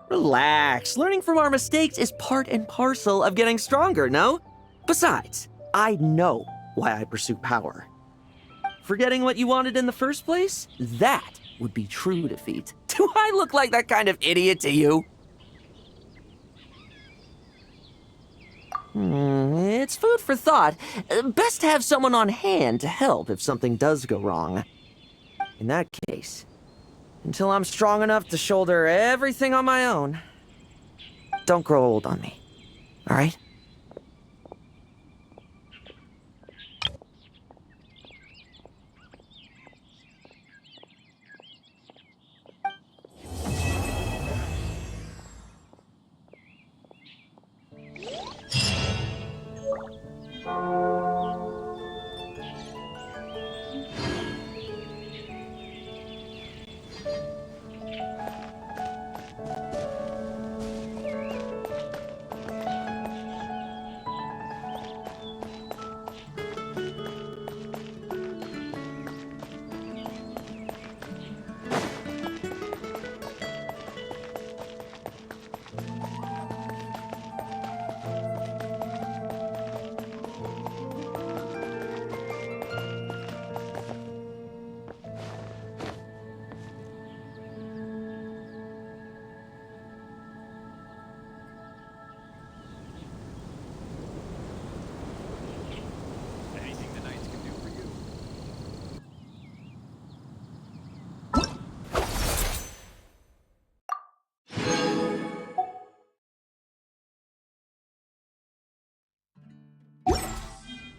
Relax. Learning from our mistakes is part and parcel of getting stronger, no? Besides, I know why I pursue power. Forgetting what you wanted in the first place? That would be true defeat. Do I look like that kind of idiot to you? It's food for thought. Best to have someone on hand to help if something does go wrong. In that case, until I'm strong enough to shoulder everything on my own, don't grow old on me, all right?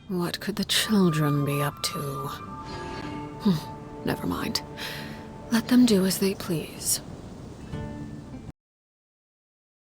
What could the children be up to? Never mind. Let them do as they please.